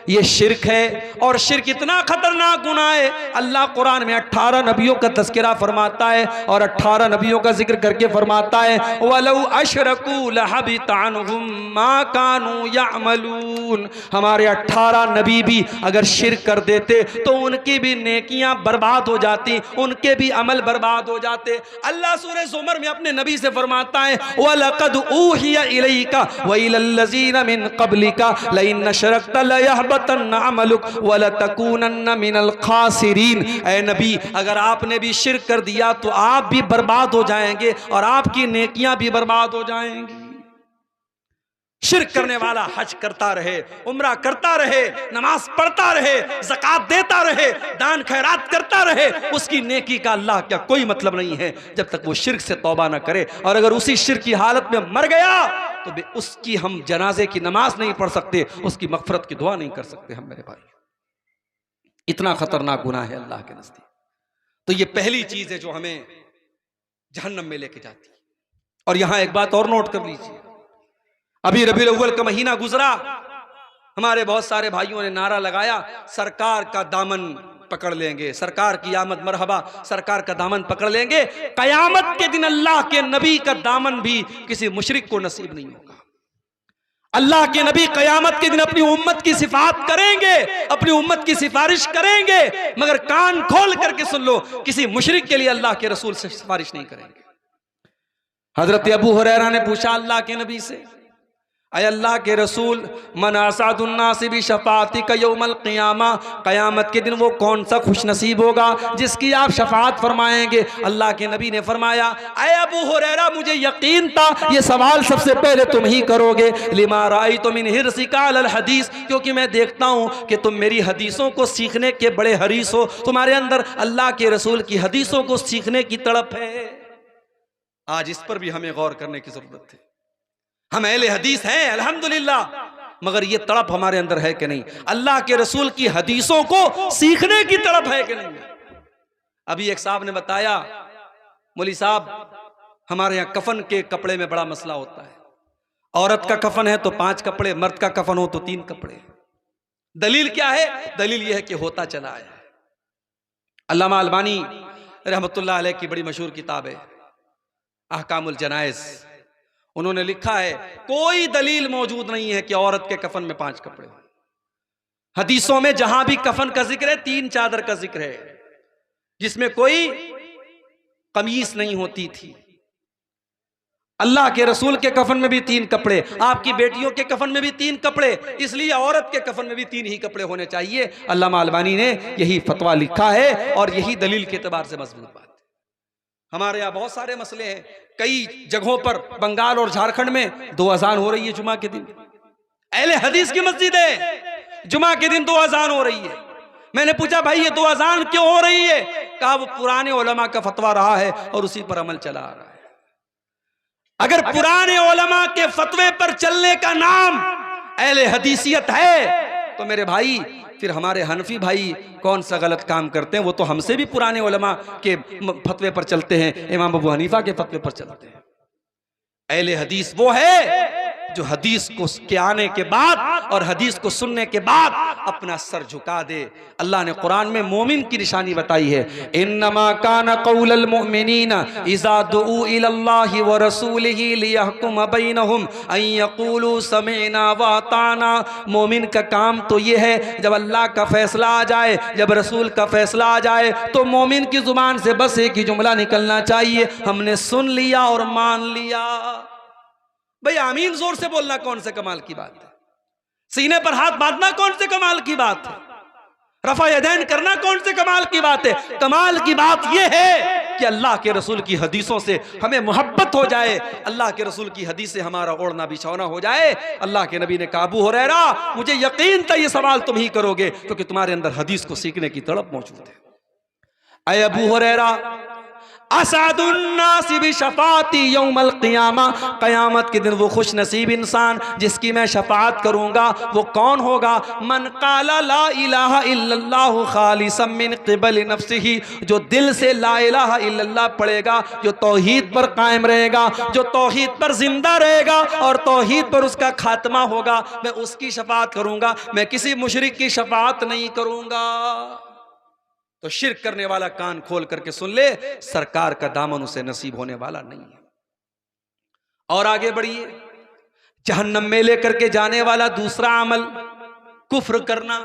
ये शिर्क है और शिर्क इतना खतरनाक गुनाह है। अल्लाह कुरान में 18 नबियों का तज़किरा फरमाता है और 18 नबियों का जिक्र करके फरमाता है वलौ अशरकू लहबित अन्हुम मा कानू यअमलून। हमारे 18 नबी भी अगर शिर्क कर देते तो उनकी भी नेकियां बर्बाद हो जाती, उनके भी अमल बर्बाद हो जाते। अल्लाह सूरह ज़ुमर में अपने नबी से फरमाता है वलक़द ऊहिया इलैका व इलल्लज़ीना मिन क़ब्लिका लइन अशरकत लयहबतन्न अमलुक वलतकूनन्न मिनल खासिरीन। ऐ नबी अगर आपने भी शिर्क कर दिया तो आप भी बर्बाद हो जाएंगे और आपकी नेकियां भी बर्बाद हो जाएंगी। शिर्क करने वाला हज करता रहे, उम्रा करता रहे, नमाज पढ़ता रहे, ज़कात देता रहे, दान खैरात करता रहे, उसकी नेकी का अल्लाह क्या कोई मतलब नहीं है जब तक वो शिर्क से तौबा ना करे। और अगर उसी शिर्क की हालत में मर गया तो उसकी हम जनाजे की नमाज नहीं पढ़ सकते, उसकी मगफरत की दुआ नहीं कर सकते हम मेरे भाई। इतना खतरनाक गुनाह है अल्लाह के नजदीक। तो ये पहली चीज है जो हमें जहन्नम में लेके जाती है। और यहां एक बात और नोट कर लीजिए, अभी रबीउल अव्वल का महीना गुजरा, हमारे बहुत सारे भाइयों ने नारा लगाया सरकार का दामन पकड़ लेंगे, सरकार की आमद मरहबा, सरकार का दामन पकड़ लेंगे। कयामत के दिन अल्लाह के नबी का दामन भी किसी मुशरिक को नसीब नहीं होगा। अल्लाह के नबी कयामत के दिन अपनी उम्मत की सिफात करेंगे, अपनी उम्मत की सिफारिश करेंगे, मगर कान खोल करके सुन लो, किसी मुशरिक के लिए अल्लाह के रसूल से सिफारिश नहीं करेंगे। हजरत अबू हुरैरा ने पूछा अल्लाह के नबी से, अय अल्लाह के रसूल, मन असादुन्नास बि शफाअतिक यौमल क़ियामा, क़यामत के दिन वो कौन सा खुश नसीब होगा जिसकी आप शफाअत फरमाएंगे। अल्लाह के नबी ने फरमाया, अय अबू हुरैरा, मुझे यकीन था ये सवाल सबसे पहले तुम ही करोगे। लिमा राअयतु मिन हिर्सिका अलल हदीस, क्योंकि मैं देखता हूँ कि तुम मेरी हदीसों को सीखने के बड़े हरीस हो, तुम्हारे अंदर अल्लाह के रसूल की हदीसों को सीखने की तड़प है। आज इस पर भी हमें गौर करने की जरूरत है। हम अहले हदीस हैं अल्हम्दुलिल्लाह, मगर ये तड़प हमारे अंदर है कि नहीं? अल्लाह के रसूल की हदीसों को सीखने की तड़प है कि नहीं? अभी एक साहब ने बताया, मौली साहब, हमारे यहाँ कफन के कपड़े में बड़ा मसला होता है। औरत का कफन है तो 5 कपड़े, मर्द का कफन हो तो 3 कपड़े। दलील क्या है? दलील यह है कि होता चला है। अल्लामा अलबानी रहमतुल्लाह अलैह की बड़ी मशहूर किताब है अहकामुल जनाइज, उन्होंने लिखा है कोई दलील मौजूद नहीं है कि औरत के कफन में 5 कपड़े हो। हदीसों में जहां भी कफन का जिक्र है 3 चादर का जिक्र है, जिसमें कोई कमीज नहीं होती थी। अल्लाह के रसूल के कफन में भी 3 कपड़े, आपकी बेटियों के कफन में भी 3 कपड़े, इसलिए औरत के कफन में भी 3 ही कपड़े होने चाहिए। अल्लामा अलबानी ने यही फतवा लिखा है और यही दलील के एतबार से मजबूत बात है। हमारे यहाँ बहुत सारे मसले हैं, कई जगहों पर बंगाल और झारखंड में 2 अजान हो रही है जुमा के दिन। अहले हदीस की मस्जिद है, जुमा के दिन 2 अजान हो रही है। मैंने पूछा भाई ये 2 अजान क्यों हो रही है? कहा वो पुराने उलमा का फतवा रहा है और उसी पर अमल चला आ रहा है। अगर पुराने उलमा के फतवे पर चलने का नाम अहले हदीसियत है तो मेरे भाई फिर हमारे हनफी भाई कौन सा गलत काम करते हैं? वो तो हमसे भी पुराने उलमा के फतवे पर चलते हैं, इमाम अबू हनीफा के फतवे पर चलते हैं। अहले हदीस वो है जो हदीस को के आने के बाद और हदीस को सुनने के बाद अपना सर झुका दे। अल्लाह ने कुरान में मोमिन की निशानी बताई है, इन्नमा काना कौलल मुमिनीना इज़ा दुऊ इलल्लाहि व रसूलिही लियहकुम बैनहुम अन यक़ूलू समिअना व अताना। मोमिन का काम तो ये है जब अल्लाह का फैसला आ जाए, जब रसूल का फैसला आ जाए, तो मोमिन की जुबान से बस एक ही जुमला निकलना चाहिए, हमने सुन लिया और मान लिया। भाई आमीन जोर से बोलना कौन से कमाल की बात है? सीने पर हाथ बांधना कौन से कमाल की बात है? रफा यदैन करना कौन से कमाल की बात है? कमाल की बात यह है कि अल्लाह के रसूल की हदीसों से हमें मोहब्बत हो जाए, अल्लाह के रसूल की हदीस से हमारा ओढ़ना बिछौना हो जाए। अल्लाह के नबी ने कहा, अबू हुरैरा, मुझे यकीन था ये सवाल तुम ही करोगे क्योंकि तुम्हारे अंदर हदीस को सीखने की तड़प मौजूद है। अय अबू हुरैरा, असादुन्नासी बि शफाअती यौमल क़ियामा, क़यामत के दिन वो खुश नसीब इंसान जिसकी मैं शफाअत करूंगा वो कौन होगा? मन क़ाला ला इलाहा इल्लल्लाहु ख़ालिसन मिन क़िबल नफ्सिही, जो दिल से ला इलाहा इल्लल्लाह पढ़ेगा, जो तौहीद पर कायम रहेगा, जो तौहीद पर जिंदा रहेगा और तौहीद पर उसका खात्मा होगा, मैं उसकी शफाअत करूंगा, मैं किसी मुशरिक की शफाअत नहीं करूंगा। तो शिर्क करने वाला कान खोल करके सुन ले, सरकार का दामन उसे नसीब होने वाला नहीं है। और आगे बढ़िए, जहन्नम में लेकर के जाने वाला दूसरा अमल कुफ्र करना।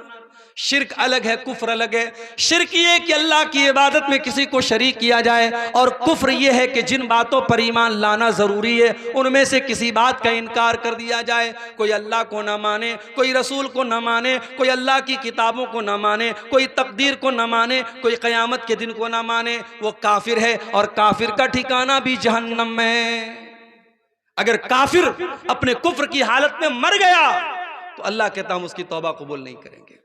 शिर्क अलग है, कुफ्र अलग है। शिर्क ये कि अल्लाह की इबादत में किसी को शरीक किया जाए, और कुफ्र ये है कि जिन बातों पर ईमान लाना जरूरी है उनमें से किसी बात का इनकार कर दिया जाए। कोई अल्लाह को ना माने, कोई रसूल को ना माने, कोई अल्लाह की किताबों को ना माने, कोई तकदीर को ना माने, कोई क़यामत के दिन को ना माने, वो काफिर है और काफिर का ठिकाना भी जहन्नम में। अगर काफिर अपने कुफ्र की हालत में मर गया तो अल्लाह कहता हम उसकी तौबा कबूल नहीं करेंगे।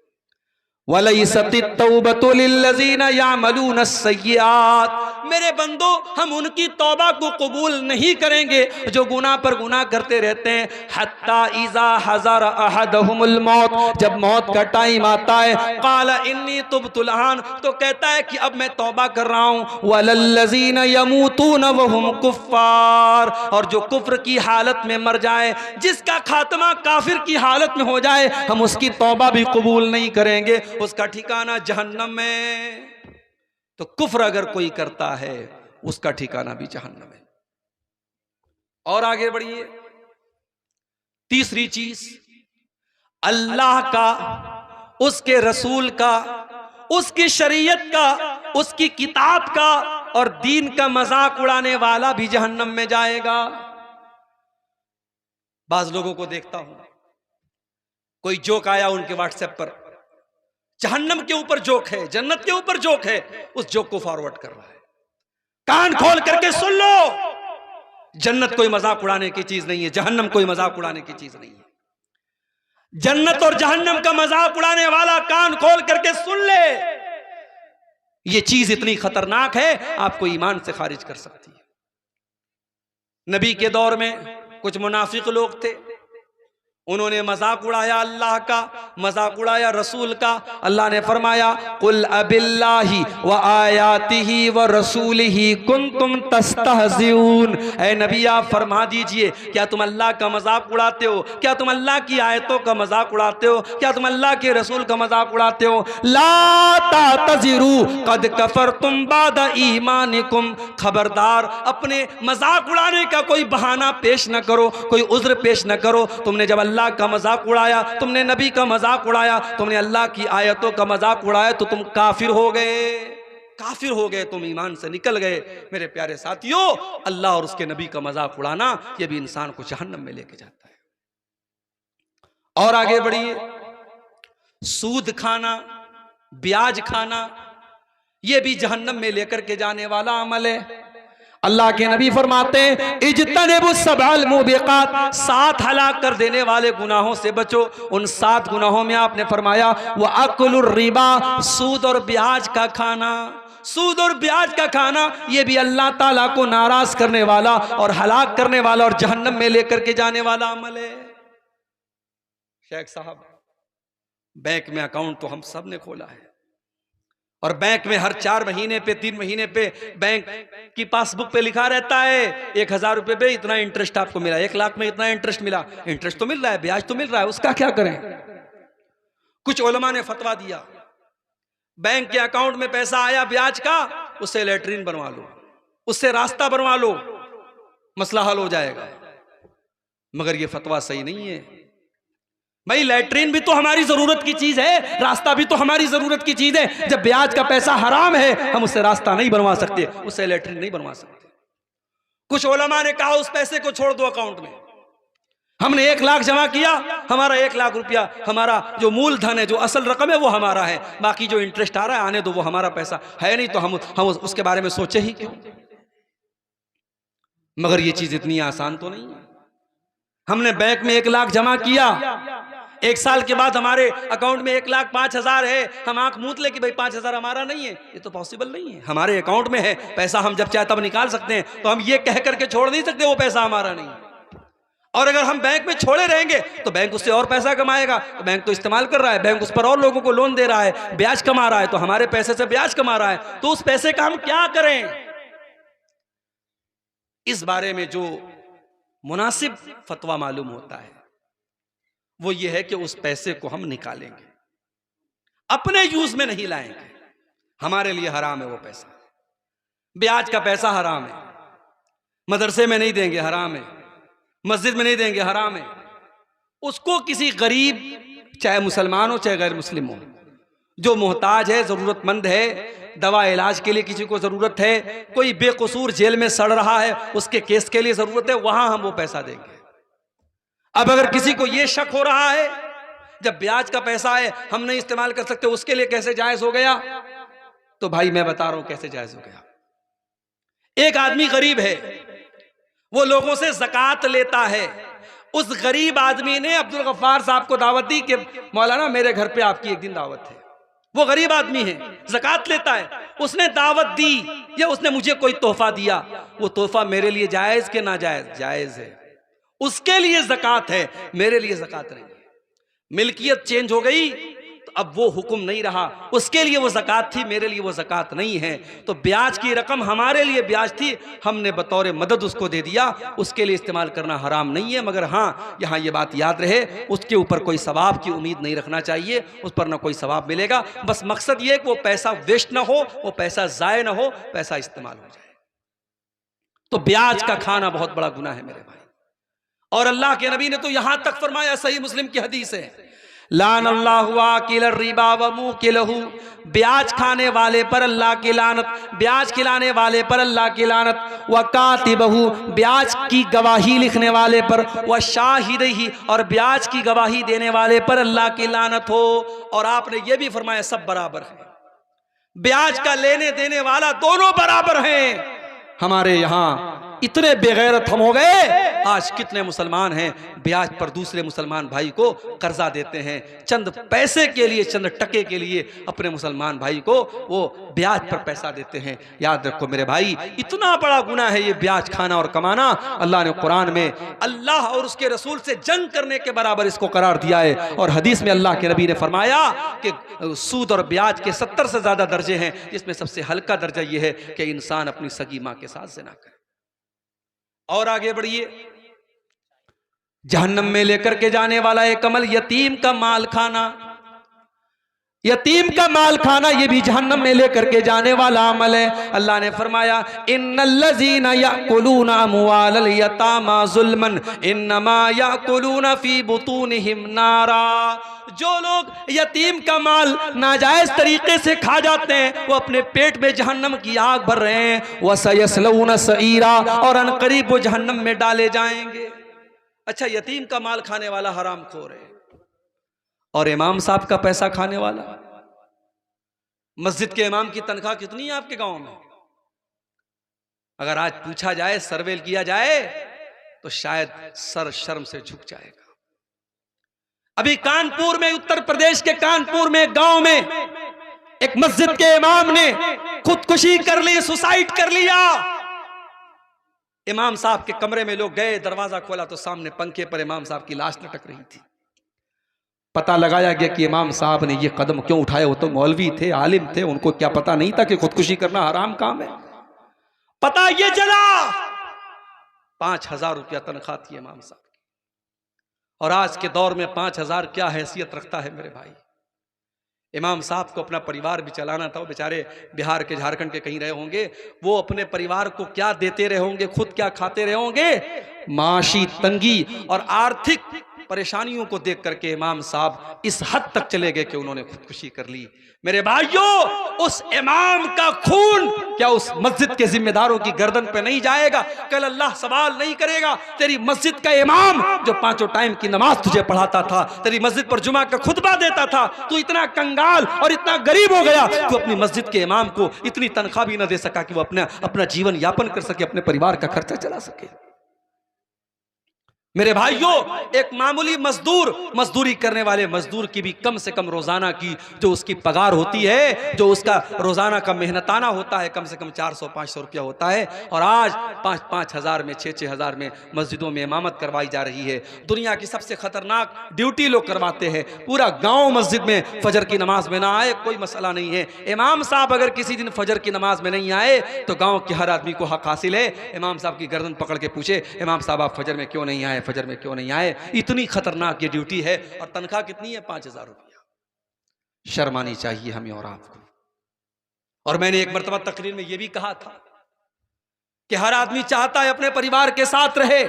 वलैसति तौबतु लिल्लज़ीना यामलून अस्सय्यात, मेरे बंदो हम उनकी तौबा को कबूल नहीं करेंगे जो गुनाह पर गुनाह करते रहते हैं। हत्ता इज़ा हज़र अहदहुमुल मौत, जब मौत का टाइम आता है, क़ाल इन्नी तुब्तुल आन, तो कहता है कि अब मैं तौबा कर रहा हूँ। वलल्लज़ीना यमूतून वहुम कुफ़्फ़ार, और जो कुफ्र की हालत में मर जाए, जिसका खात्मा काफिर की हालत में हो जाए, हम उसकी तौबा भी कबूल नहीं करेंगे, उसका ठिकाना जहन्नम में। तो कुफ्र अगर कोई करता है उसका ठिकाना भी जहन्नम है। और आगे बढ़िए, तीसरी चीज, अल्लाह का, उसके रसूल का, उसकी शरीयत का, उसकी किताब का और दीन का मजाक उड़ाने वाला भी जहन्नम में जाएगा। बाज लोगों को देखता हूं, कोई जोक आया उनके व्हाट्सएप पर, जहन्नम के ऊपर जोक है, जन्नत के ऊपर जोक है, उस जोक को फॉरवर्ड कर रहा है। कान खोल करके सुन लो, जन्नत कोई मजाक उड़ाने की चीज नहीं है, जहन्नम कोई मजाक उड़ाने की चीज नहीं है। जन्नत और जहन्नम का मजाक उड़ाने वाला कान खोल करके सुन ले, ये चीज इतनी खतरनाक है आपको ईमान से खारिज कर सकती है। नबी के दौर में कुछ मुनाफिक लोग थे, उन्होंने मजाक उड़ाया अल्लाह का, मजाक उड़ाया रसूल का। अल्लाह ने फरमाया, कुल अबिल्लाहि व आयातिही व रसूलिही कुंतुम तस्तहज़िऊन, ऐ नबी आप फरमा दीजिए, क्या तुम अल्लाह का मजाक उड़ाते हो? क्या तुम अल्लाह की आयतों का मजाक उड़ाते हो? क्या तुम अल्लाह के रसूल का मजाक उड़ाते हो? ला तातज़िरू क़द कफ़रतुम बाद ईमानिकुम, खबरदार अपने मजाक उड़ाने का कोई बहाना पेश न करो, कोई उज़्र पेश न करो। तुमने जब अल्लाह का मजाक उड़ाया, तुमने नबी का मजाक उड़ाया, तुमने अल्लाह की आयतों का मजाक उड़ाया, तो तुम काफिर हो गए, काफिर हो गए, तुम ईमान से निकल गए। मेरे प्यारे साथियों, अल्लाह और उसके नबी का मजाक उड़ाना यह भी इंसान को जहन्नम में लेके जाता है। और आगे बढ़िए, सूद खाना, ब्याज खाना, यह भी जहन्नम में लेकर के जाने वाला अमल है। अल्लाह के नबी फरमाते हैं, इज्तनिबु सबअल मुबिकात, 7 हलाक कर देने वाले गुनाहों से बचो। उन 7 गुनाहों में आपने फरमाया, व अकुलुर रिबा, सूद और ब्याज का खाना। सूद और ब्याज का खाना यह भी अल्लाह ताला को नाराज करने वाला और हलाक करने वाला और जहन्नम में लेकर के जाने वाला अमल है। शेख साहब, बैंक में अकाउंट तो हम सब ने खोला है, और बैंक में हर 4 महीने पे 3 महीने पे बैंक की पासबुक पे लिखा रहता है 1000 रुपए पे इतना इंटरेस्ट आपको मिला, 1 लाख में इतना इंटरेस्ट मिला। इंटरेस्ट तो मिल रहा है, ब्याज तो मिल रहा है, उसका क्या करें? कुछ उलमा ने फतवा दिया, बैंक के अकाउंट में पैसा आया ब्याज का, उससे लैट्रीन बनवा लो, उससे रास्ता बनवा लो, मसला हल हो जाएगा। मगर यह फतवा सही नहीं है। भाई लैट्रीन भी तो हमारी जरूरत की चीज है, रास्ता भी तो हमारी जरूरत की चीज है। जब ब्याज का पैसा हराम है, हम उससे रास्ता नहीं बनवा सकते, उससे लैट्रीन नहीं बनवा सकते। कुछ उलमा ने कहा उस पैसे को छोड़ दो अकाउंट में, हमने 1 लाख जमा किया, हमारा 1 लाख रुपया, हमारा जो मूलधन है, जो असल रकम है वो हमारा है, बाकी जो इंटरेस्ट आ रहा है आने दो, वो हमारा पैसा है नहीं, तो हम उसके बारे में सोचे ही क्यों? मगर ये चीज इतनी आसान तो नहीं है। हमने बैंक में 1 लाख जमा किया, 1 साल के बाद हमारे अकाउंट में 1,05,000 है, हम आंख मूंद ले कि भाई 5,000 हमारा नहीं है, ये तो पॉसिबल नहीं है। हमारे अकाउंट में है पैसा, हम जब चाहे तब निकाल सकते हैं, तो हम ये कह करके छोड़ नहीं सकते वो पैसा हमारा नहीं है। और अगर हम बैंक में छोड़े रहेंगे तो बैंक उससे और पैसा कमाएगा, तो बैंक तो इस्तेमाल कर रहा है, बैंक उस पर और लोगों को लोन दे रहा है, ब्याज कमा रहा है, तो हमारे पैसे से ब्याज कमा रहा है, तो उस पैसे का हम क्या करें? इस बारे में जो मुनासिब फतवा मालूम होता है वो ये है कि उस पैसे को हम निकालेंगे, अपने यूज में नहीं लाएंगे। हमारे लिए हराम है वो पैसा, ब्याज का पैसा हराम है, मदरसे में नहीं देंगे हराम है, मस्जिद में नहीं देंगे हराम है। उसको किसी गरीब, चाहे मुसलमान हो चाहे गैर मुस्लिम हो, जो मोहताज है, जरूरतमंद है, दवा इलाज के लिए किसी को जरूरत है, कोई बेकसूर जेल में सड़ रहा है, उसके केस के लिए जरूरत है, वहां हम वो पैसा देंगे। अब अगर किसी को यह शक हो रहा है जब ब्याज का पैसा है हम नहीं इस्तेमाल कर सकते, उसके लिए कैसे जायज हो गया, तो भाई मैं बता रहा हूं कैसे जायज हो गया। एक आदमी गरीब है, वो लोगों से ज़कात लेता है। उस गरीब आदमी ने अब्दुल गफ्फार साहब को दावत दी कि मौलाना मेरे घर पे आपकी एक दिन दावत है, वो गरीब आदमी है, ज़कात लेता है, उसने दावत दी या उसने मुझे कोई तोहफा दिया, वो तोहफा मेरे लिए जायज के नाजायज? जायज है, उसके लिए ज़कात है, मेरे लिए ज़कात नहीं है। मिल्कियत चेंज हो गई तो अब वो हुक्म नहीं रहा, उसके लिए वो ज़कात थी, मेरे लिए वो ज़कात नहीं है। तो ब्याज की रकम हमारे लिए ब्याज थी, हमने बतौर मदद उसको दे दिया, उसके लिए इस्तेमाल करना हराम नहीं है। मगर हाँ, यहाँ ये बात याद रहे, उसके ऊपर कोई सवाब की उम्मीद नहीं रखना चाहिए, उस पर ना कोई सवाब मिलेगा। बस मकसद ये कि वो पैसा वेस्ट ना हो, वो पैसा ज़ाय ना हो, पैसा इस्तेमाल हो जाए। तो ब्याज का खाना बहुत बड़ा गुनाह है मेरे भाई। और अल्लाह के नबी ने तो यहां तक फरमाया, सही मुस्लिम की हदीस है, लान अल्लाहु आकिल रिबा व मुकिलहु, ब्याज खाने वाले पर अल्लाह की लानत, ब्याज खिलाने वाले पर अल्लाह की लानत, व कातिबहु, ब्याज की गवाही लिखने वाले पर, व शाहिदही, और ब्याज की गवाही देने वाले पर अल्लाह की लानत हो। और आपने ये भी फरमाया सब बराबर हैं, ब्याज का लेने देने वाला दोनों बराबर हैं। हमारे यहाँ इतने बेगैरत हम हो गए, आज कितने मुसलमान हैं ब्याज पर दूसरे मुसलमान भाई को कर्जा देते हैं, चंद पैसे के लिए, चंद टके के लिए अपने मुसलमान भाई को वो ब्याज पर पैसा देते हैं। याद रखो मेरे भाई, इतना बड़ा गुनाह है ये ब्याज खाना और कमाना। अल्लाह ने कुरान में अल्लाह और उसके रसूल से जंग करने के बराबर इसको करार दिया है। और हदीस में अल्लाह के नबी ने फरमाया कि सूद और ब्याज के 70 से ज्यादा दर्जे हैं, जिसमें सबसे हल्का दर्जा यह है कि इंसान अपनी सगी माँ के साथ ज़िना करे। और आगे बढ़िए, जहन्नम में लेकर के जाने वाला एक अमल यतीम का माल खाना, यतीम का माल खाना ये भी जहन्नम में लेकर के जाने वाला अमल है। अल्लाह ने फरमाया, इन्नल्लज़ीना याकुलूना अमवालल यतामा ज़ुल्मन इन्नमा याकुलूना फी बुतूनिहिम नारा, जो लोग यतीम का माल नाजायज तरीके से खा जाते हैं वो अपने पेट में जहन्नम की आग भर रहे हैं। वसयस्लऊना सईरा, और अनकरीब वो जहन्नम में डाले जाएंगे। अच्छा, यतीम का माल खाने वाला हरामखोर है, और इमाम साहब का पैसा खाने वाला। मस्जिद के इमाम की तनख्वाह कितनी है आपके गांव में? अगर आज पूछा जाए, सर्वे किया जाए, तो शायद सर शर्म से झुक जाएगा। अभी कानपुर में, उत्तर प्रदेश के कानपुर में गांव में एक मस्जिद के इमाम ने खुदकुशी कर ली, सुसाइड कर लिया। इमाम साहब के कमरे में लोग गए, दरवाजा खोला तो सामने पंखे पर इमाम साहब की लाश लटक रही थी। पता लगाया गया कि इमाम साहब ने ये कदम क्यों उठाए, वो तो मौलवी थे, आलिम थे, उनको क्या पता नहीं था कि खुदकुशी करना हराम काम है। पता ये चला 5,000 रुपया तनख्वाह थी इमाम साहब की, और आज के दौर में 5,000 क्या हैसियत रखता है मेरे भाई। इमाम साहब को अपना परिवार भी चलाना था, वो बेचारे बिहार के, झारखंड के कहीं रहे होंगे, वो अपने परिवार को क्या देते रहे होंगे, खुद क्या खाते रहे होंगे। माशी तंगी और आर्थिक परेशानियों को देख करके इमाम साहब इस हद तक चले गए कि उन्होंने खुदकुशी कर ली। मेरे भाइयों, उस इमाम का खून क्या उस मस्जिद के जिम्मेदारों की गर्दन पे नहीं जाएगा? कल अल्लाह सवाल नहीं करेगा? तेरी मस्जिद का इमाम जो 5 टाइम की नमाज तुझे पढ़ाता था, तेरी मस्जिद पर जुमा का खुतबा देता था, तू इतना कंगाल और इतना गरीब हो गया, तू अपनी मस्जिद के इमाम को इतनी तनख्वाह भी न दे सका कि वो अपना जीवन यापन कर सके, अपने परिवार का खर्चा चला सके। मेरे भाइयों, एक मामूली मजदूर, मजदूरी करने वाले मजदूर की भी कम से कम रोजाना की जो उसकी पगार होती है, जो उसका रोजाना का मेहनताना होता है, कम से कम 400-500 रुपया होता है। और आज 5-5 हजार में, 6-6 हजार में मस्जिदों में इमामत करवाई जा रही है। दुनिया की सबसे खतरनाक ड्यूटी लोग करवाते हैं। पूरा गांव मस्जिद में फजर की नमाज में ना आए कोई मसला नहीं है, इमाम साहब अगर किसी दिन फजर की नमाज में नहीं आए तो गाँव के हर आदमी को हक हासिल है इमाम साहब की गर्दन पकड़ के पूछे, इमाम साहब आप फजर में क्यों नहीं आए, फजर में क्यों नहीं आए। इतनी खतरनाक ये ड्यूटी है, और तनख्वाह कितनी है? 5,000 रुपया। शर्म आनी चाहिए हमें और आपको। और मैंने एक मर्तबा तकरीर में यह भी कहा था कि हर आदमी चाहता है अपने परिवार के साथ रहे,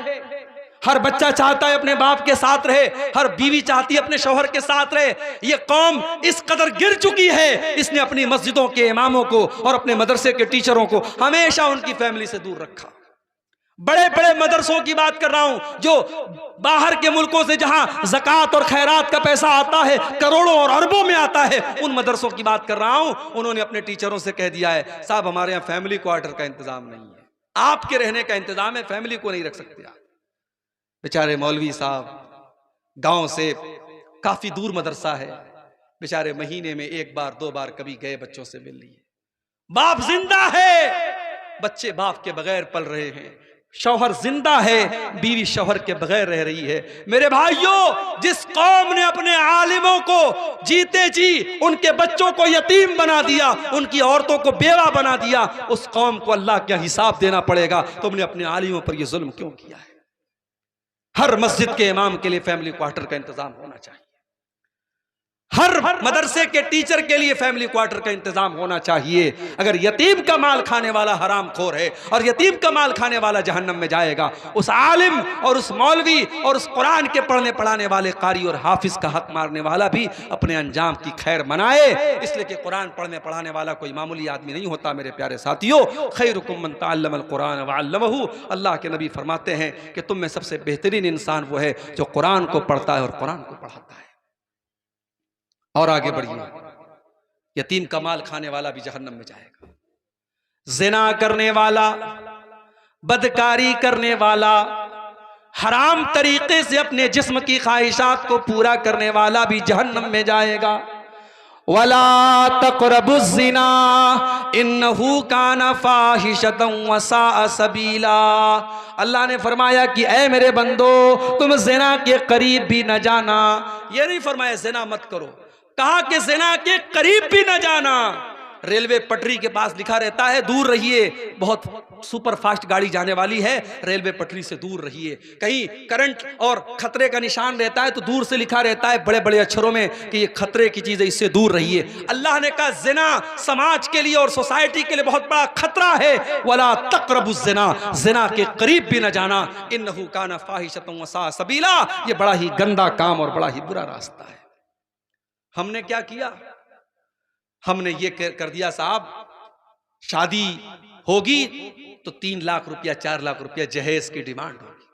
हर बच्चा चाहता है अपने बाप के साथ रहे, हर बीवी चाहती है अपने शौहर के साथ रहे। ये कौम इस कदर गिर चुकी है, इसने अपनी मस्जिदों के इमामों को और अपने मदरसे के टीचरों को हमेशा उनकी फैमिली से दूर रखा। बड़े बड़े मदरसों की बात कर रहा हूं, जो बाहर के मुल्कों से जहां ज़कात और खैरात का पैसा आता है, करोड़ों और अरबों में आता है, उन मदरसों की बात कर रहा हूं। उन्होंने अपने टीचरों से कह दिया है, साहब हमारे यहाँ फैमिली क्वार्टर का इंतजाम नहीं है, आपके रहने का इंतजाम है, फैमिली को नहीं रख सकते आप। बेचारे मौलवी साहब, गांव से काफी दूर मदरसा है, बेचारे महीने में एक बार दो बार कभी गए बच्चों से मिल लिए। बाप जिंदा है, बच्चे बाप के बगैर पल रहे हैं। शौहर जिंदा है, बीवी शौहर के बगैर रह रही है। मेरे भाइयों, जिस कौम ने अपने आलिमों को जीते जी उनके बच्चों को यतीम बना दिया, उनकी औरतों को बेवा बना दिया, उस कौम को अल्लाह का हिसाब देना पड़ेगा। तुमने अपने आलिमों पर यह जुल्म क्यों किया है? हर मस्जिद के इमाम के लिए फैमिली क्वार्टर का इंतजाम होना चाहिए। हर मदरसे के टीचर के लिए फैमिली क्वार्टर का इंतजाम होना चाहिए। अगर यतीम का माल खाने वाला हराम खोर है और यतीम का माल खाने वाला जहन्नम में जाएगा, उस आलिम और उस मौलवी और उस कुरान के पढ़ने पढ़ाने वाले कारी और हाफिज का हक मारने वाला भी अपने अंजाम की खैर मनाए। इसलिए कि कुरान पढ़ने पढ़ाने वाला कोई मामूली आदमी नहीं होता। मेरे प्यारे साथियों, खैरुकुम मन तअल्लमल कुरान व अल्लमहु, अल्लाह के नबी फरमाते हैं कि तुम में सबसे बेहतरीन इंसान वो है जो कुरान को पढ़ता है और कुरान को पढ़ाता है। और आगे बढ़िए, यतीम का माल खाने वाला भी जहन्नम में जाएगा। जिना करने वाला, बदकारी करने वाला, हराम तरीके से अपने जिस्म की ख्वाहिशात को पूरा करने वाला भी जहन्नम में जाएगा। वला तक़रबुज़ ज़िना इन्नहु काना फ़ाहिशतन व साअ सबीला। अल्लाह ने फरमाया कि ऐ मेरे बंदो, तुम ज़िना के करीब भी न जाना। ये नहीं फरमाया ज़िना मत करो, कहा कि ज़िना के करीब भी न जाना। रेलवे पटरी के पास लिखा रहता है दूर रहिए, बहुत सुपर फास्ट गाड़ी जाने वाली है, रेलवे पटरी से दूर रहिए। कहीं करंट और खतरे का निशान रहता है तो दूर से लिखा रहता है बड़े बड़े अक्षरों में कि ये खतरे की चीज है, इससे दूर रहिए। अल्लाह ने कहा ज़िना समाज के लिए और सोसाइटी के लिए बहुत बड़ा खतरा है। वला तक़रबुज़ ज़िना, ज़िना के करीब भी न जाना। इन्नहु काना फ़ाहिशतन व साअ सबीला, ये बड़ा ही गंदा काम और बड़ा ही बुरा रास्ता है। हमने क्या किया? हमने ये कर दिया, साहब शादी होगी तो 3 लाख रुपया 4 लाख रुपया जहेज की डिमांड होगी।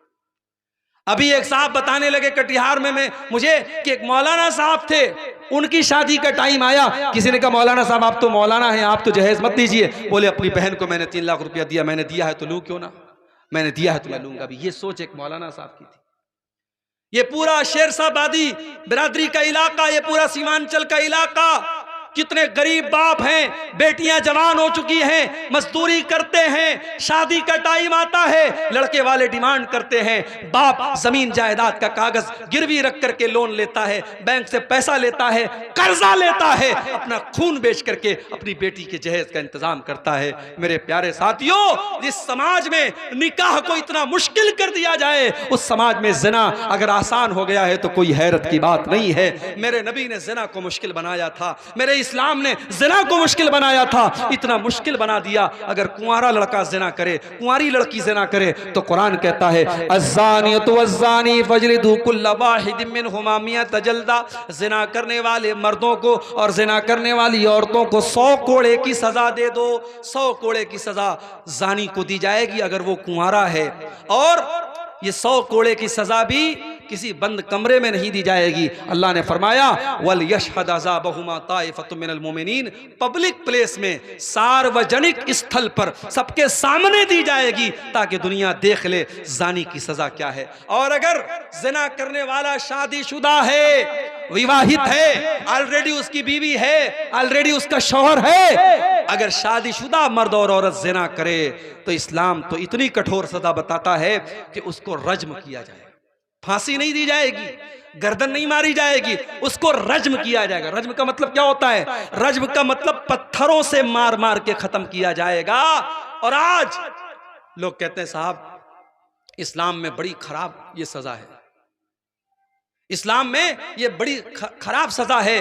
अभी एक साहब बताने लगे कटिहार में मुझे कि एक मौलाना साहब थे, उनकी शादी का टाइम आया, किसी ने कहा मौलाना साहब आप तो मौलाना हैं, आप तो जहेज मत दीजिए। बोले अपनी बहन को मैंने 3 लाख रुपया दिया, मैंने दिया है तो लूं क्यों ना, मैंने दिया है तो मैं लूंगा भी। ये सोच एक मौलाना साहब की थी। ये पूरा शेरशाहबादी बिरादरी का इलाका, ये पूरा सीमांचल का इलाका, कितने गरीब बाप हैं, बेटियां जवान हो चुकी हैं, मजदूरी करते हैं, शादी का टाइम आता है, लड़के वाले डिमांड करते हैं। बाप जमीन जायदाद का कागज गिरवी रख करके लोन लेता है, बैंक से पैसा लेता है, कर्जा लेता है, अपना खून बेच करके अपनी बेटी के जहेज का इंतजाम करता है। मेरे प्यारे साथियों, जिस समाज में निकाह को इतना मुश्किल कर दिया जाए, उस समाज में ज़िना अगर आसान हो गया है तो कोई हैरत की बात नहीं है। मेरे नबी ने ज़िना को मुश्किल बनाया था, मेरे इस्लाम ने ज़िना को मुश्किल बनाया था। इतना मुश्किल बना दिया, अगर कुंवारा लड़का ज़िना करे, कुंवारी लड़की ज़िना करे तो कुरान कहता है अज़्ज़ानियतु वज़्ज़ानी फ़जलिदू कुल्ल वाहिदिन मिनहुमा मिअत जल्दा। ज़िना करने वाले मर्दों को और ज़िना करने वाली औरतों को 100 कोड़े की सजा दे दो। 100 कोड़े की सजा ज़ानी को दी जाएगी अगर वो कुंवारा है, और ये 100 कोड़े की सजा भी किसी बंद कमरे में नहीं दी जाएगी। अल्लाह ने फरमाया वल यशहद अज़ाबहुमा ताइफ़तुम मिनल मुमिनीन, पब्लिक प्लेस में, सार्वजनिक स्थल पर सबके सामने दी जाएगी ताकि दुनिया देख ले जानी की सजा क्या है। और अगर ज़िना करने वाला शादीशुदा है, विवाहित है, ऑलरेडी उसकी बीवी है, ऑलरेडी उसका शौहर है, अगर शादीशुदा मर्द और औरत ज़िना करे तो इस्लाम तो इतनी कठोर सजा बताता है कि उसको रज्म किया जाए। फांसी नहीं दी जाएगी, गर्दन नहीं मारी जाएगी, उसको रज्म किया जाएगा। रज्म का मतलब क्या होता है? रज्म का मतलब पत्थरों से मार मार के खत्म किया जाएगा। और आज लोग कहते हैं साहब इस्लाम में बड़ी खराब ये सजा है, इस्लाम में ये बड़ी खराब सजा है,